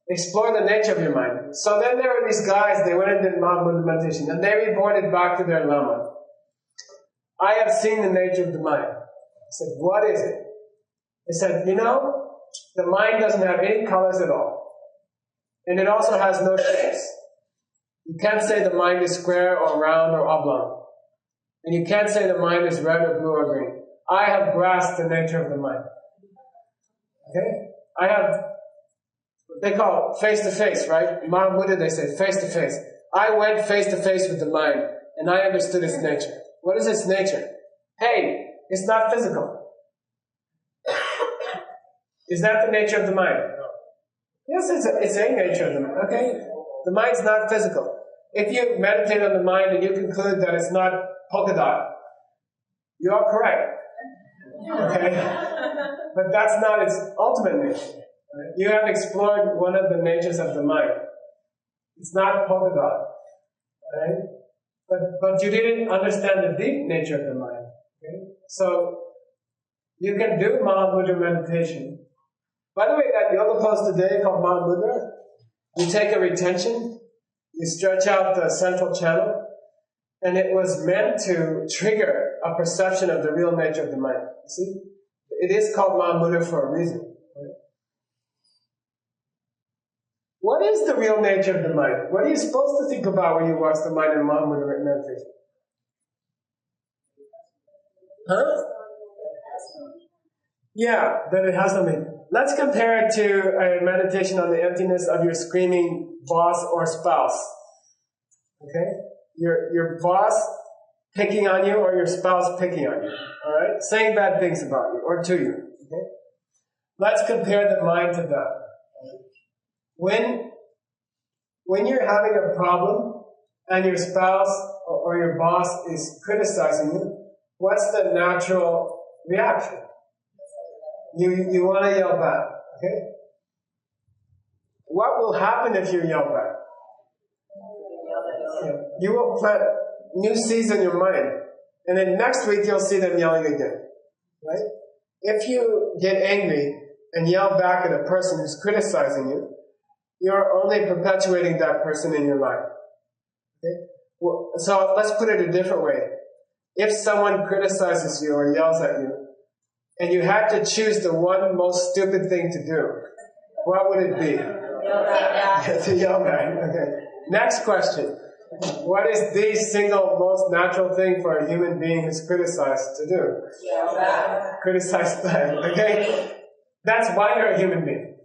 Explore the nature of your mind. So then there were these guys, they went and did Mahamudra meditation, and they reported back to their lama. I have seen the nature of the mind. I said, what is it? They said, you know, the mind doesn't have any colors at all. And it also has no shapes. You can't say the mind is square or round or oblong. And you can't say the mind is red or blue or green. I have grasped the nature of the mind. Okay? I have, what they call face-to-face, right? Mahamudra, they say face-to-face. I went face-to-face with the mind, and I understood its nature. What is its nature? Hey, it's not physical. Is that the nature of the mind? Yes, it's a nature of the mind. Okay? The mind's not physical. If you meditate on the mind and you conclude that it's not polka dot, you are correct. Okay? But that's not its ultimate nature. Right? You have explored one of the natures of the mind. It's not polka dot. Right? But you didn't understand the deep nature of the mind. Okay? So you can do Mahamudra meditation. By the way, that yoga pose today called Mahamudra, you take a retention, you stretch out the central channel, and it was meant to trigger a perception of the real nature of the mind. You see? It is called Mahamudra for a reason. Right? What is the real nature of the mind? What are you supposed to think about when you watch the mind in Mahamudra meditation? Huh? Yeah, that it has something. Let's compare it to a meditation on the emptiness of your screaming boss or spouse. Okay? Your boss picking on you or your spouse picking on you. Alright? Saying bad things about you or to you. Okay? Let's compare the mind to that. When you're having a problem and your spouse or your boss is criticizing you, what's the natural reaction? You want to yell back, okay? What will happen if you yell back? You will plant new seeds in your mind, and then next week you'll see them yelling again, right? If you get angry and yell back at a person who's criticizing you, you're only perpetuating that person in your life. Okay? Well, so let's put it a different way. If someone criticizes you or yells at you, and you had to choose the one most stupid thing to do, what would it be? To yell back. Okay. Next question. What is the single most natural thing for a human being who's criticized to do? Yell back. Criticize back. Okay? That's why you're a human being.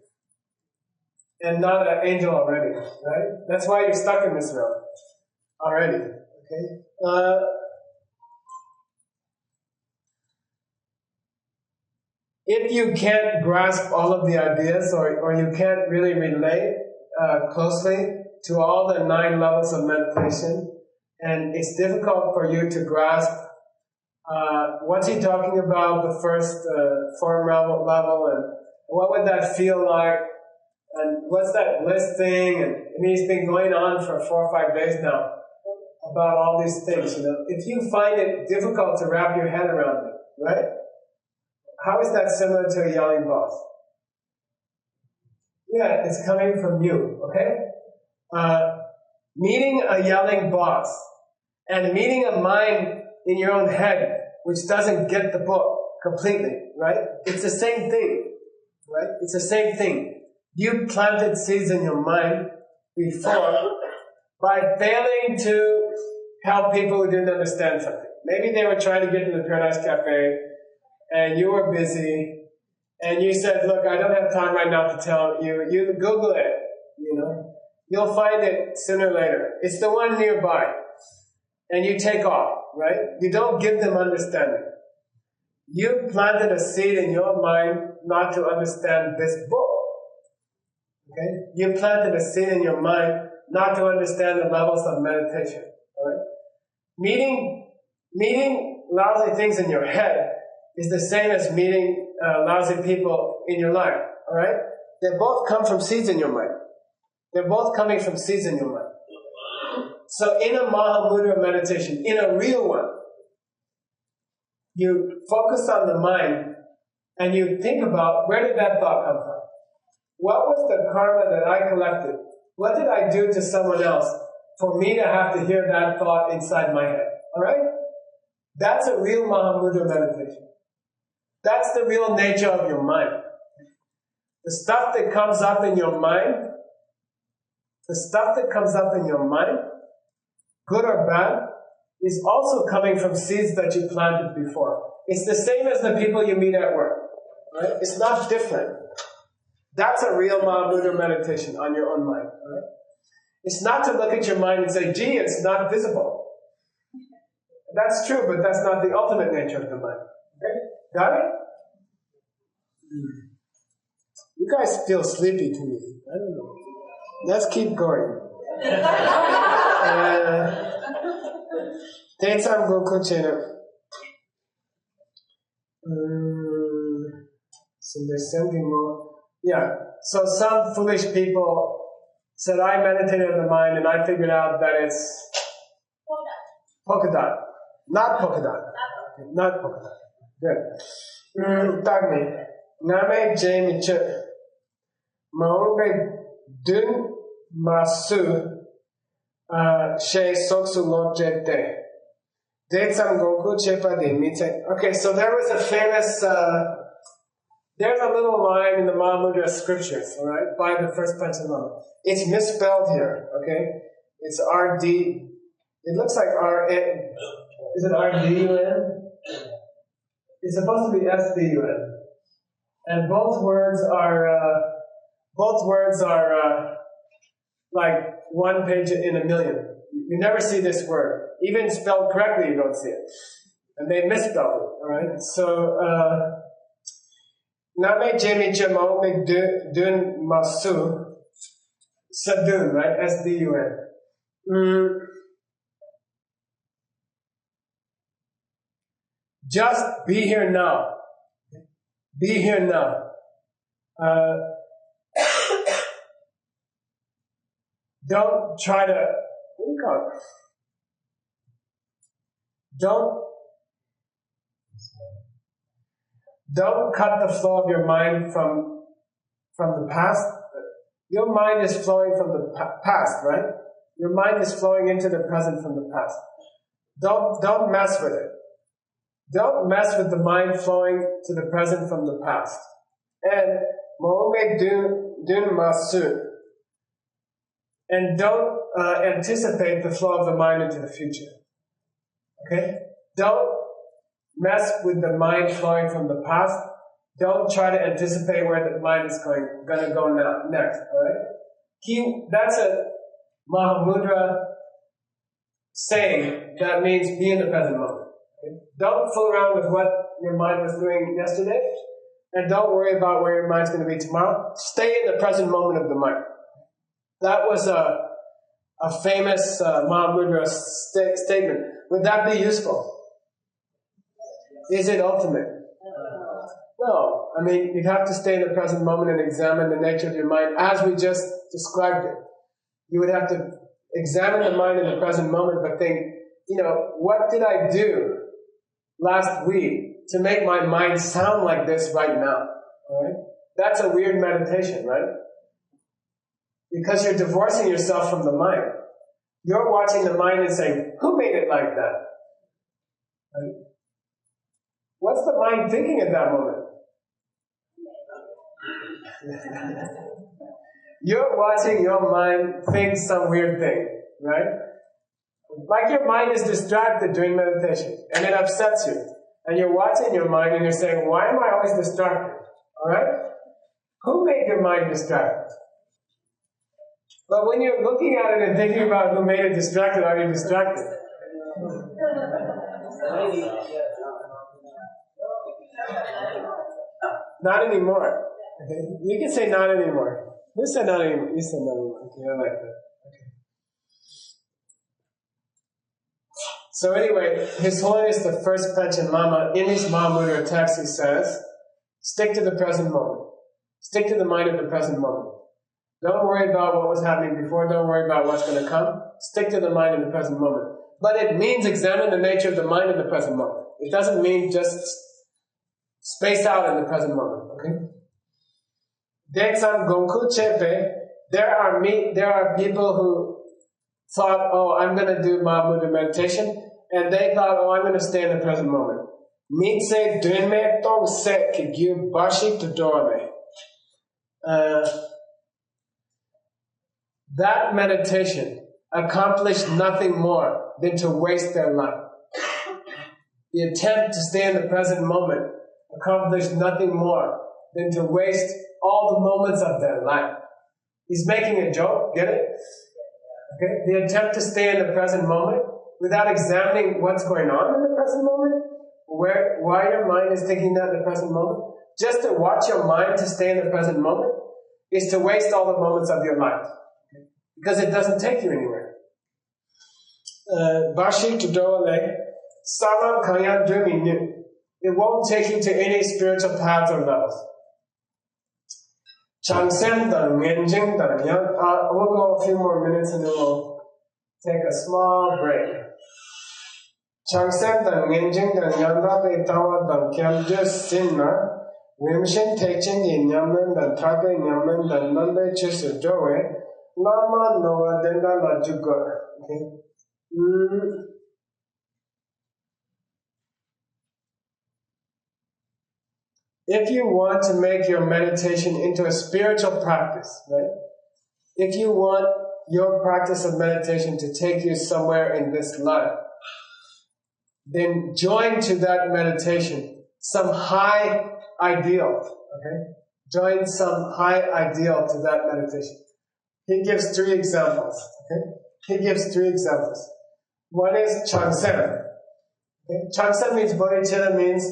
And not an angel already. Right? That's why you're stuck in this realm. Already. Okay? If you can't grasp all of the ideas or you can't really relate closely to all the 9 levels of meditation, and it's difficult for you to grasp what's he talking about, the first form level, and what would that feel like, and what's that bliss thing, and I mean, it's been going on for 4 or 5 days now about all these things. You know, if you find it difficult to wrap your head around it, right? How is that similar to a yelling boss? Yeah, it's coming from you, okay? Meeting a yelling boss and meeting a mind in your own head which doesn't get the book completely, right? It's the same thing, right? It's the same thing. You planted seeds in your mind before by failing to help people who didn't understand something. Maybe they were trying to get to the Paradise Cafe, and you were busy, and you said, look, I don't have time right now to tell you. You Google it, you know. you'll find it sooner or later. It's the one nearby. And you take off, right? You don't give them understanding. You planted a seed in your mind not to understand this book. Okay? You planted a seed in your mind not to understand the levels of meditation. All right? Meeting lousy things in your head is the same as meeting lousy people in your life. All right? They both come from seeds in your mind. They're both coming from seeds in your mind. So in a Mahamudra meditation, in a real one, you focus on the mind and you think about, where did that thought come from? What was the karma that I collected? What did I do to someone else for me to have to hear that thought inside my head? Alright? That's a real Mahamudra meditation. That's the real nature of your mind. The stuff that comes up in your mind, good or bad, is also coming from seeds that you planted before. It's the same as the people you meet at work. Right? It's not different. That's a real Mahamudra meditation on your own mind. Right? It's not to look at your mind and say, gee, it's not visible. That's true, but that's not the ultimate nature of the mind. Okay? Got it? You guys feel sleepy to me. I don't know. Let's keep going. Tetsam Goku Chena. So there's something more. Yeah. So some foolish people said, I meditated on the mind and I figured out that it's polka dot. Not polka dot. Not polka dot. Good. Tagni. Name Jamie Ch. Maungbe Dun Masu She Soksu Loje De. Detsam Goku Chepa De Mite. Okay, so there was a famous, there's a little line in the Mahamudra scriptures, alright, by the first Panchamama. It's misspelled here, okay? It's RD. It looks like RN. Is it RDUN? It's supposed to be SDUN. And both words are like one page in a million. You never see this word. Even spelled correctly, you don't see it. And they misspelled it, alright? So, Name Jemi Jamo Dun Masu Sadun, right? SDUN. Just be here now. Be here now. Don't try to, what do you call it? Don't cut the flow of your mind from the past. Your mind is flowing from the past, right? Your mind is flowing into the present from the past. Don't mess with it. Don't mess with the mind flowing to the present from the past. And Mo'ome dun masu. And don't anticipate the flow of the mind into the future. Okay? Don't mess with the mind flowing from the past. Don't try to anticipate where the mind is going to go next. Alright? That's a Mahamudra saying that means be in the present moment. Okay? Don't fool around with what your mind was doing yesterday, and don't worry about where your mind's going to be tomorrow. Stay in the present moment of the mind. That was a famous Mahamudra statement. Would that be useful? Is it ultimate? No. I mean, you'd have to stay in the present moment and examine the nature of your mind as we just described it. You would have to examine the mind in the present moment, but think, what did I do last week to make my mind sound like this right now? All right? That's a weird meditation, right? Because you're divorcing yourself from the mind. You're watching the mind and saying, who made it like that? Right? What's the mind thinking at that moment? You're watching your mind think some weird thing, right? Like your mind is distracted during meditation, and it upsets you. And you're watching your mind and you're saying, why am I always distracted? Alright? Who made your mind distracted? But when you're looking at it and thinking about who made it distracted, are you distracted? Not anymore. Okay? You can say not anymore. Who said not anymore? You said not anymore. Okay, I like that. Okay. So anyway, His Holiness the First Panchen Lama, in his Mahamudra text, he says, stick to the present moment. Stick to the mind of the present moment. Don't worry about what was happening before. Don't worry about what's going to come. Stick to the mind in the present moment. But it means examine the nature of the mind in the present moment. It doesn't mean just space out in the present moment. Okay? Deksan Gongku Chepe, there are people who thought, oh, I'm going to do Mahamudra meditation, and they thought, oh, I'm going to stay in the present moment. Mitse Dwenme Tong Se Kigyu Bashi Todorme. That meditation accomplished nothing more than to waste their life. The attempt to stay in the present moment accomplished nothing more than to waste all the moments of their life. He's making a joke, get it? Okay? The attempt to stay in the present moment without examining what's going on in the present moment, why your mind is thinking that in the present moment, just to watch your mind to stay in the present moment is to waste all the moments of your life. Because it doesn't take you anywhere. Bashi Tudole, Saram Kanya Dumi. It won't take you to any spiritual paths or levels. Changsen Dan Ngenjing Dan Yang. We'll go a few more minutes and then we'll take a small break. Changsen Dan Ngenjing Dan Yang Da Be Tawa Dan Kyam Just Sinna. Wimshin Teching in Yaman Dan Tabe Yaman Dan Nande Chisu Joe. Lama Noa Denda La Juga. Okay. If you want to make your meditation into a spiritual practice, right? If you want your practice of meditation to take you somewhere in this life, then join to that meditation some high ideal. Okay? Join some high ideal to that meditation. He gives 3 examples. Okay? He gives 3 examples. One is Changsen. Okay? Changsen means Bodhichitta means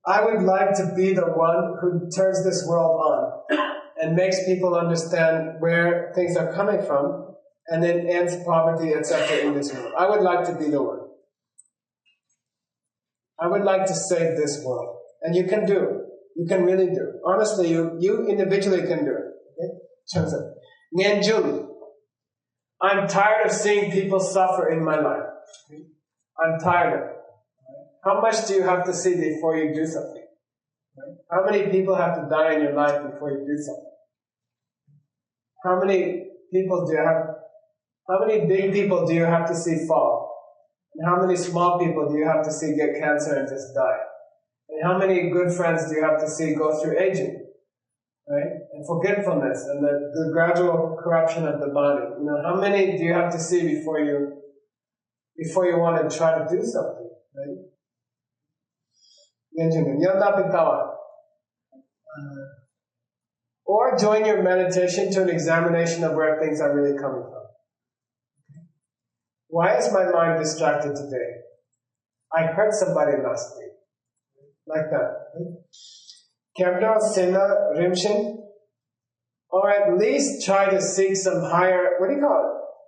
I would like to be the one who turns this world on and makes people understand where things are coming from and then ends poverty, etc. in this world. I would like to be the one. I would like to save this world. And you can do it. You can really do it. Honestly, you individually can do it. Okay? Ngenjun. I'm tired of seeing people suffer in my life. I'm tired of it. How much do you have to see before you do something? How many people have to die in your life before you do something? How many people do you have? How many big people do you have to see fall? And how many small people do you have to see get cancer and just die? And how many good friends do you have to see go through aging? Right? And forgetfulness and the gradual corruption of the body. You know, how many do you have to see before you want to try to do something? Right? Or join your meditation to an examination of where things are really coming from. Why is my mind distracted today? I hurt somebody last week. Like that. Kemdo, Sena, Rimshin. Or at least try to seek some higher,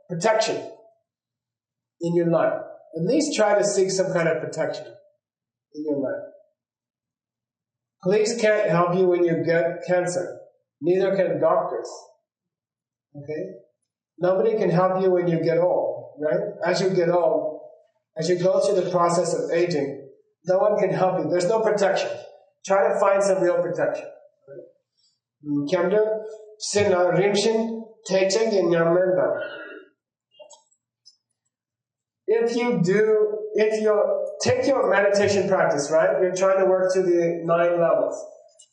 protection in your life. At least try to seek some kind of protection in your life. Police can't help you when you get cancer. Neither can doctors. Okay? Nobody can help you when you get old, right? As you get old, as you go through the process of aging, no one can help you. There's no protection. Try to find some real protection. Kemder, Sina, Rimshin, Techeng, and Yamenda. If you take your meditation practice, right? You're trying to work through the 9 levels.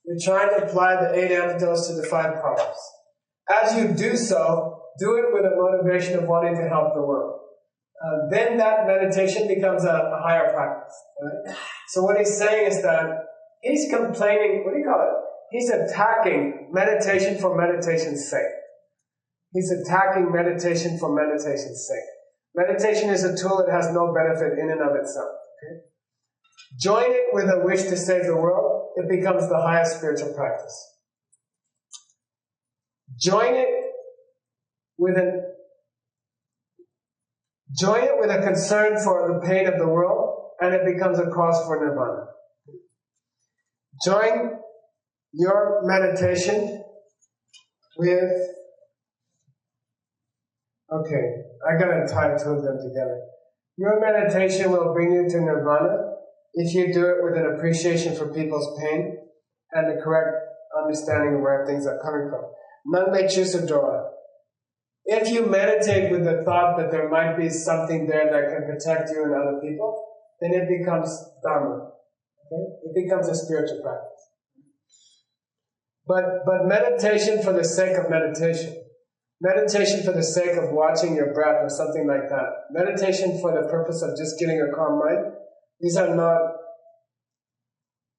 You're trying to apply the 8 antidotes to the 5 problems. As you do so, do it with a motivation of wanting to help the world. Then that meditation becomes a higher practice. Right? So what he's saying is that he's complaining, he's attacking meditation for meditation's sake. He's attacking meditation for meditation's sake. Meditation is a tool that has no benefit in and of itself. Okay? Join it with a wish to save the world, it becomes the highest spiritual practice. Join it with a concern for the pain of the world, and it becomes a cause for Nirvana. Join your meditation with, okay, I gotta tie two of them together. Your meditation will bring you to Nirvana if you do it with an appreciation for people's pain and the correct understanding of where things are coming from. Nangme Chusadora. If you meditate with the thought that there might be something there that can protect you and other people, then it becomes Dharma. Okay? It becomes a spiritual practice. But meditation for the sake of meditation, meditation for the sake of watching your breath or something like that, meditation for the purpose of just getting a calm mind, these are not,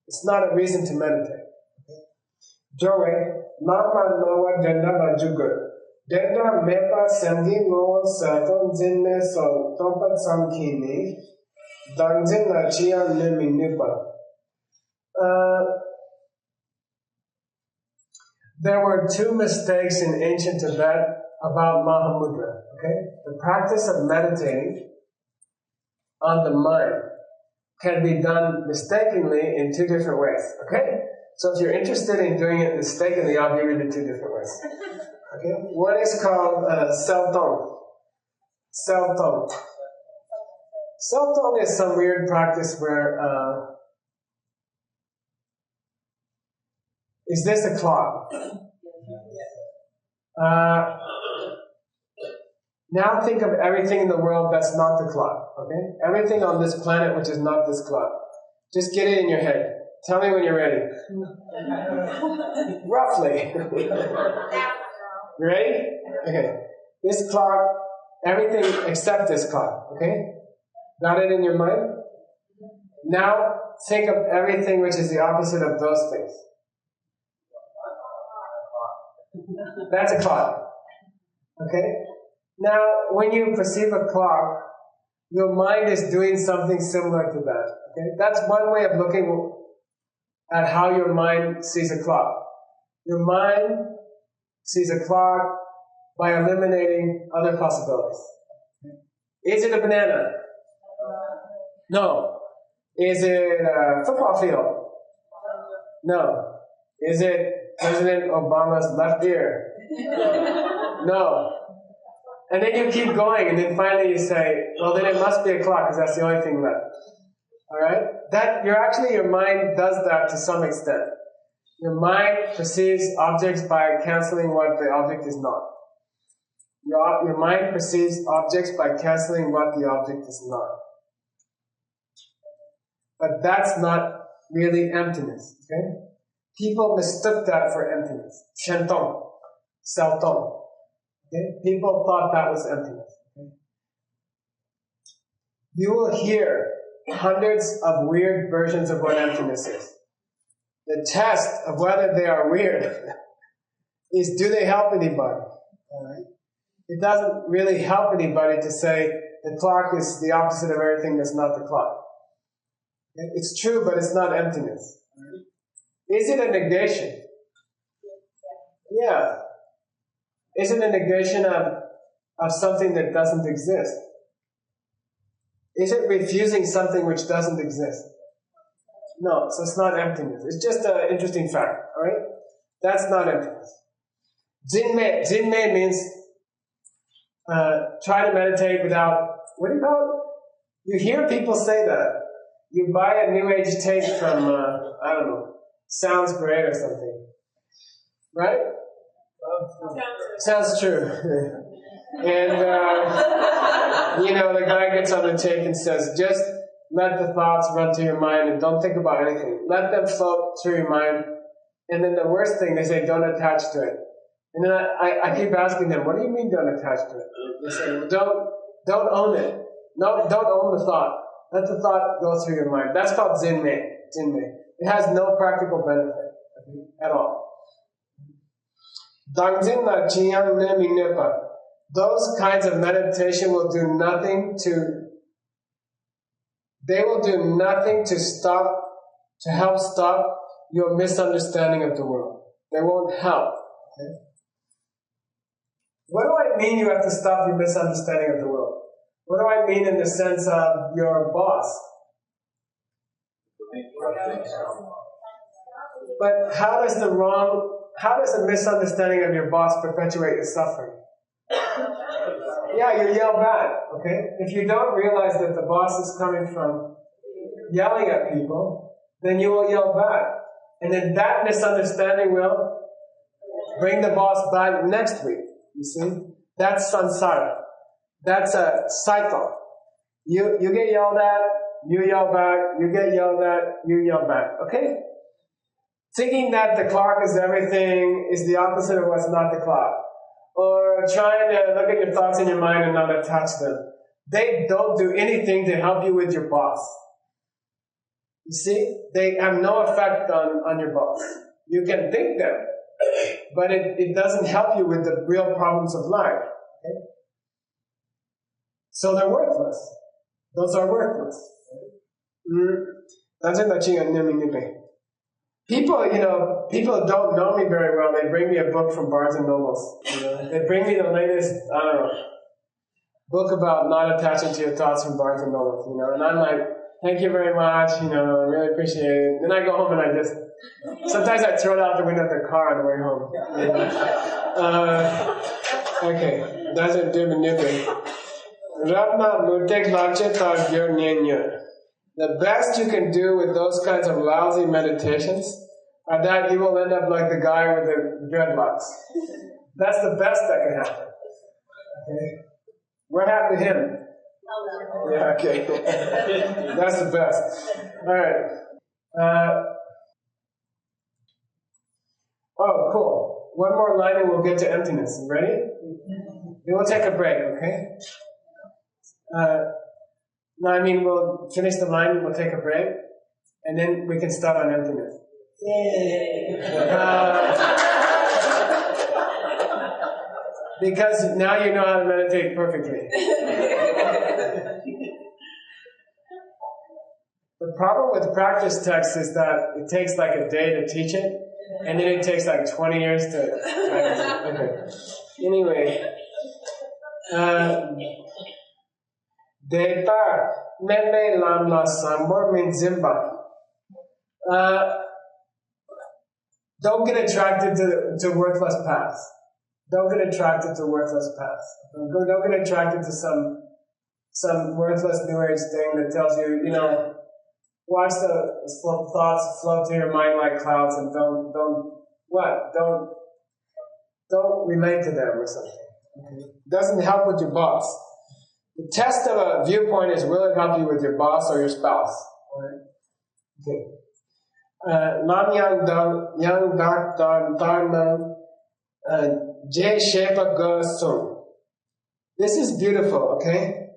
it's not a reason to meditate. Joey, Nama Noah Denda Bajugur. Denda Mepa Sangi Noah Saton Zinne So Tompat Samkini Danjin Nachia Nimi Nipa. There were two mistakes in ancient Tibet about Mahamudra. Okay? The practice of meditating on the mind can be done mistakenly in two different ways. Okay? So if you're interested in doing it mistakenly, I'll give you the two different ways. Okay? One is called Seltong. Seltong. Seltong is some weird practice where is this a clock? Now think of everything in the world that's not the clock. Okay? Everything on this planet which is not this clock. Just get it in your head. Tell me when you're ready. Roughly. You ready? Okay. This clock, everything except this clock. Okay? Got it in your mind? Now think of everything which is the opposite of those things. That's a clock. Okay? Now, when you perceive a clock, your mind is doing something similar to that. Okay? That's one way of looking at how your mind sees a clock. Your mind sees a clock by eliminating other possibilities. Is it a banana? No. Is it a football field? No. Is it President Obama's left ear? No. And then you keep going, and then finally you say, well, then it must be a clock, because that's the only thing left. Alright? Your mind does that to some extent. Your mind perceives objects by canceling what the object is not. Your mind perceives objects by canceling what the object is not. But that's not really emptiness. Okay? People mistook that for emptiness. Shentong. Seltong. Okay? People thought that was emptiness. Okay? You will hear hundreds of weird versions of what emptiness is. The test of whether they are weird is, do they help anybody? All right? It doesn't really help anybody to say the clock is the opposite of everything that's not the clock. It's true, but it's not emptiness. Is it a negation? Yeah. Is it a negation of something that doesn't exist? Is it refusing something which doesn't exist? No, so it's not emptiness. It's just an interesting fact, alright? That's not emptiness. Jinmei means try to meditate without, what do you call it? You hear people say that. You buy a New Age tape from, I don't know, Sounds Great or something. Right? Sounds true. And, the guy gets on the tape and says, just let the thoughts run through your mind and don't think about anything. Let them float through your mind. And then the worst thing, they say, don't attach to it. And then I keep asking them, what do you mean don't attach to it? They say, well, don't own it. No, don't own the thought. Let the thought go through your mind. That's called Jinmei. It has no practical benefit. at all. Those kinds of meditation will do nothing to help stop your misunderstanding of the world. They won't help. Okay? What do I mean you have to stop your misunderstanding of the world? What do I mean in the sense of your boss? But how does a misunderstanding of your boss perpetuate your suffering? Yeah, you yell back, okay? If you don't realize that the boss is coming from yelling at people, then you will yell back. And then that misunderstanding will bring the boss back next week, you see? That's samsara. That's a cycle. You get yelled at, you yell back, you get yelled at, you yell back, okay? Thinking that the clock is everything is the opposite of what's not the clock. Or trying to look at your thoughts in your mind and not attach them. They don't do anything to help you with your boss. You see? They have no effect on your boss. You can think them, but it doesn't help you with the real problems of life. Okay? So they're worthless. Those are worthless. People don't know me very well. They bring me a book from Barnes and Noble. They bring me the latest, book about not attaching to your thoughts from Barnes and Noble. And I'm like, thank you very much. I really appreciate it. Then I go home and sometimes I throw it out the window of the car on the way home. Okay, that's a different nipple. The best you can do with those kinds of lousy meditations are that you will end up like the guy with the dreadlocks. That's the best that can happen. Okay? What happened to him? Yeah, okay. That's the best. Alright. Oh, cool. One more line and we'll get to emptiness. You ready? Then we'll take a break, okay? We'll finish the line, we'll take a break, and then we can start on emptiness. Yay! Because now you know how to meditate perfectly. The problem with practice text is that it takes like a day to teach it, and then it takes like 20 years to practice it. Okay. Anyway. Deta meme lamla sambor min zimba. Don't get attracted to worthless paths. Don't get attracted to worthless paths. Don't get attracted to some worthless New Age thing that tells you, watch the thoughts flow through your mind like clouds, and don't relate to them or something. Okay? It doesn't help with your boss. The test of a viewpoint is will it help you with your boss or your spouse? Right? Okay. Nam yang dak darnam Geshe MIchael. This is beautiful, okay?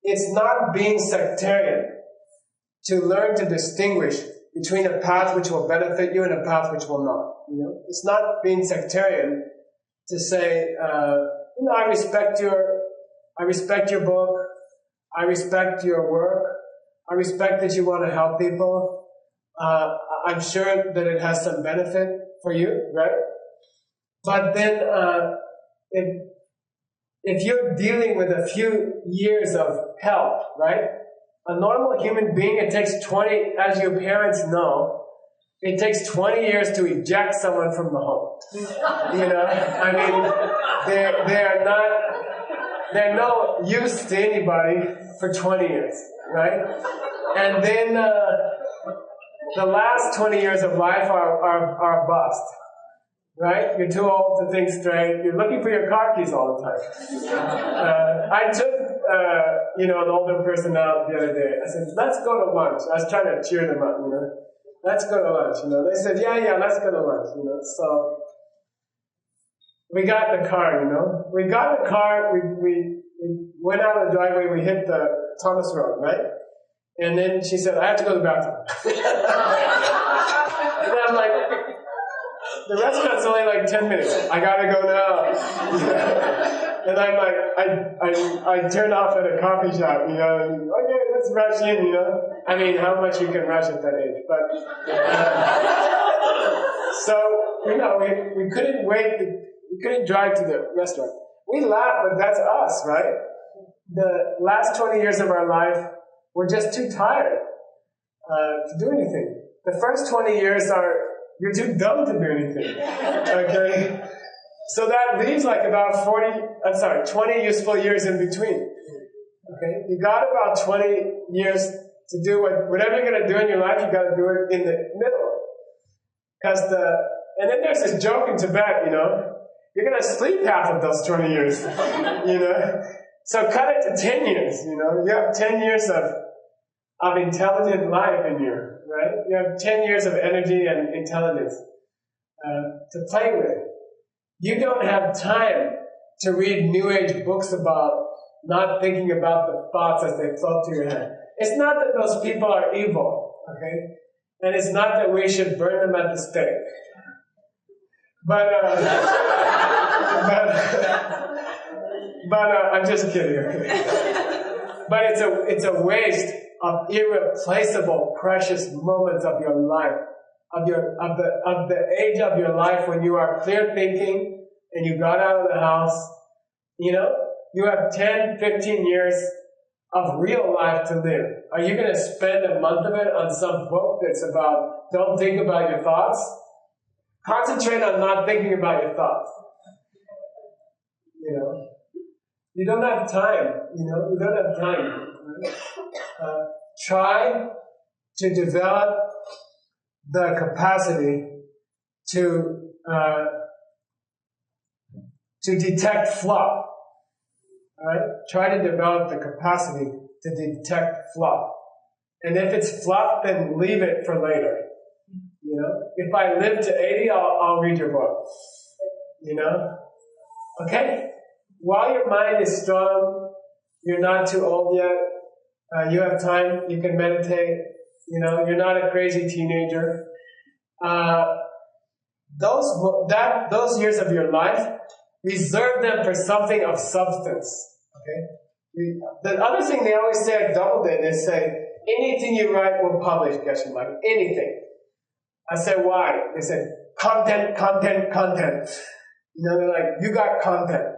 It's not being sectarian to learn to distinguish between a path which will benefit you and a path which will not. It's not being sectarian to say, I respect your book, I respect your work, I respect that you want to help people, I'm sure that it has some benefit for you, right? But then, if you're dealing with a few years of help, right? A normal human being, it takes 20, as your parents know, it takes 20 years to eject someone from the home. They're no use to anybody for 20 years, right? And then the last 20 years of life are bust, right? You're too old to think straight. You're looking for your car keys all the time. I took, an older person out the other day. I said, let's go to lunch. I was trying to cheer them up, Let's go to lunch, They said, yeah, let's go to lunch, So we got in the car, We got in the car, we went out of the driveway, we hit the Thomas Road, right? And then she said, I have to go to the bathroom. And I'm like, the restaurant's only like 10 minutes. I gotta go now. And I'm like, I turn off at a coffee shop, you know, and, okay, let's rush in, you know. I mean, how much you can rush at that age, but, so, you know, we couldn't wait, we couldn't drive to the restaurant. We laugh, but that's us, right? The last 20 years of our life, we're just too tired to do anything. The first 20 years you're too dumb to do anything, okay? So that leaves like about 20 useful years in between. Okay? You got about 20 years to do whatever you're going to do in your life, you got to do it in the middle. And then there's this joke in Tibet, you know, you're going to sleep half of those 20 years, you know. So cut it to 10 years, you know. You have 10 years of intelligent life in you, right? You have 10 years of energy and intelligence to play with. You don't have time to read New Age books about not thinking about the thoughts as they float through your head. It's not that those people are evil, okay? And it's not that we should burn them at the stake. But I'm just kidding, okay? But it's a waste of irreplaceable, precious moments of your life. Of the age of your life when you are clear thinking and you got out of the house, you know, you have 10, 15 years of real life to live. Are you going to spend a month of it on some book that's about don't think about your thoughts? Concentrate on not thinking about your thoughts. You know, you don't have time, you know, you don't have time. Right? Try to develop the capacity to detect fluff. All right? Try to develop the capacity to detect fluff. And if it's fluff, then leave it for later. You know? If I live to 80, I'll read your book. You know? Okay? While your mind is strong, you're not too old yet, you have time, you can meditate. You know, you're not a crazy teenager. Those years of your life, reserve them for something of substance. Okay. The other thing they always say at Doubleday, they say anything you write will publish, Geshe MIchael. Anything. I said why? They said content. You know, they're like you got content,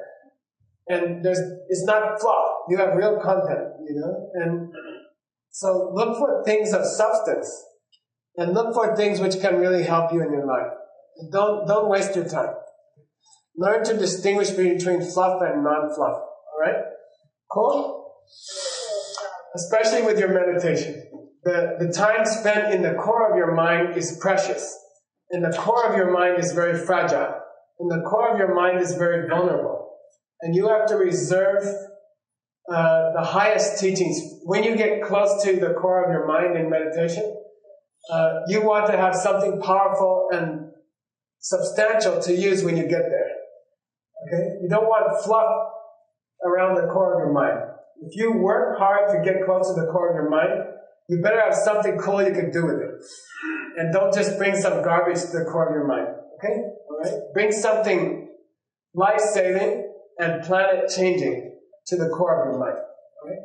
and it's not fluff. You have real content. You know, and so look for things of substance, and look for things which can really help you in your life. And don't waste your time. Learn to distinguish between fluff and non-fluff. All right? Cool? Especially with your meditation. The time spent in the core of your mind is precious. And the core of your mind is very fragile. And the core of your mind is very vulnerable. And you have to reserve the highest teachings. When you get close to the core of your mind in meditation, you want to have something powerful and substantial to use when you get there. Okay? You don't want fluff around the core of your mind. If you work hard to get close to the core of your mind, you better have something cool you can do with it. And don't just bring some garbage to the core of your mind. Okay? Alright? Bring something life-saving and planet-changing to the core of your mind. Alright?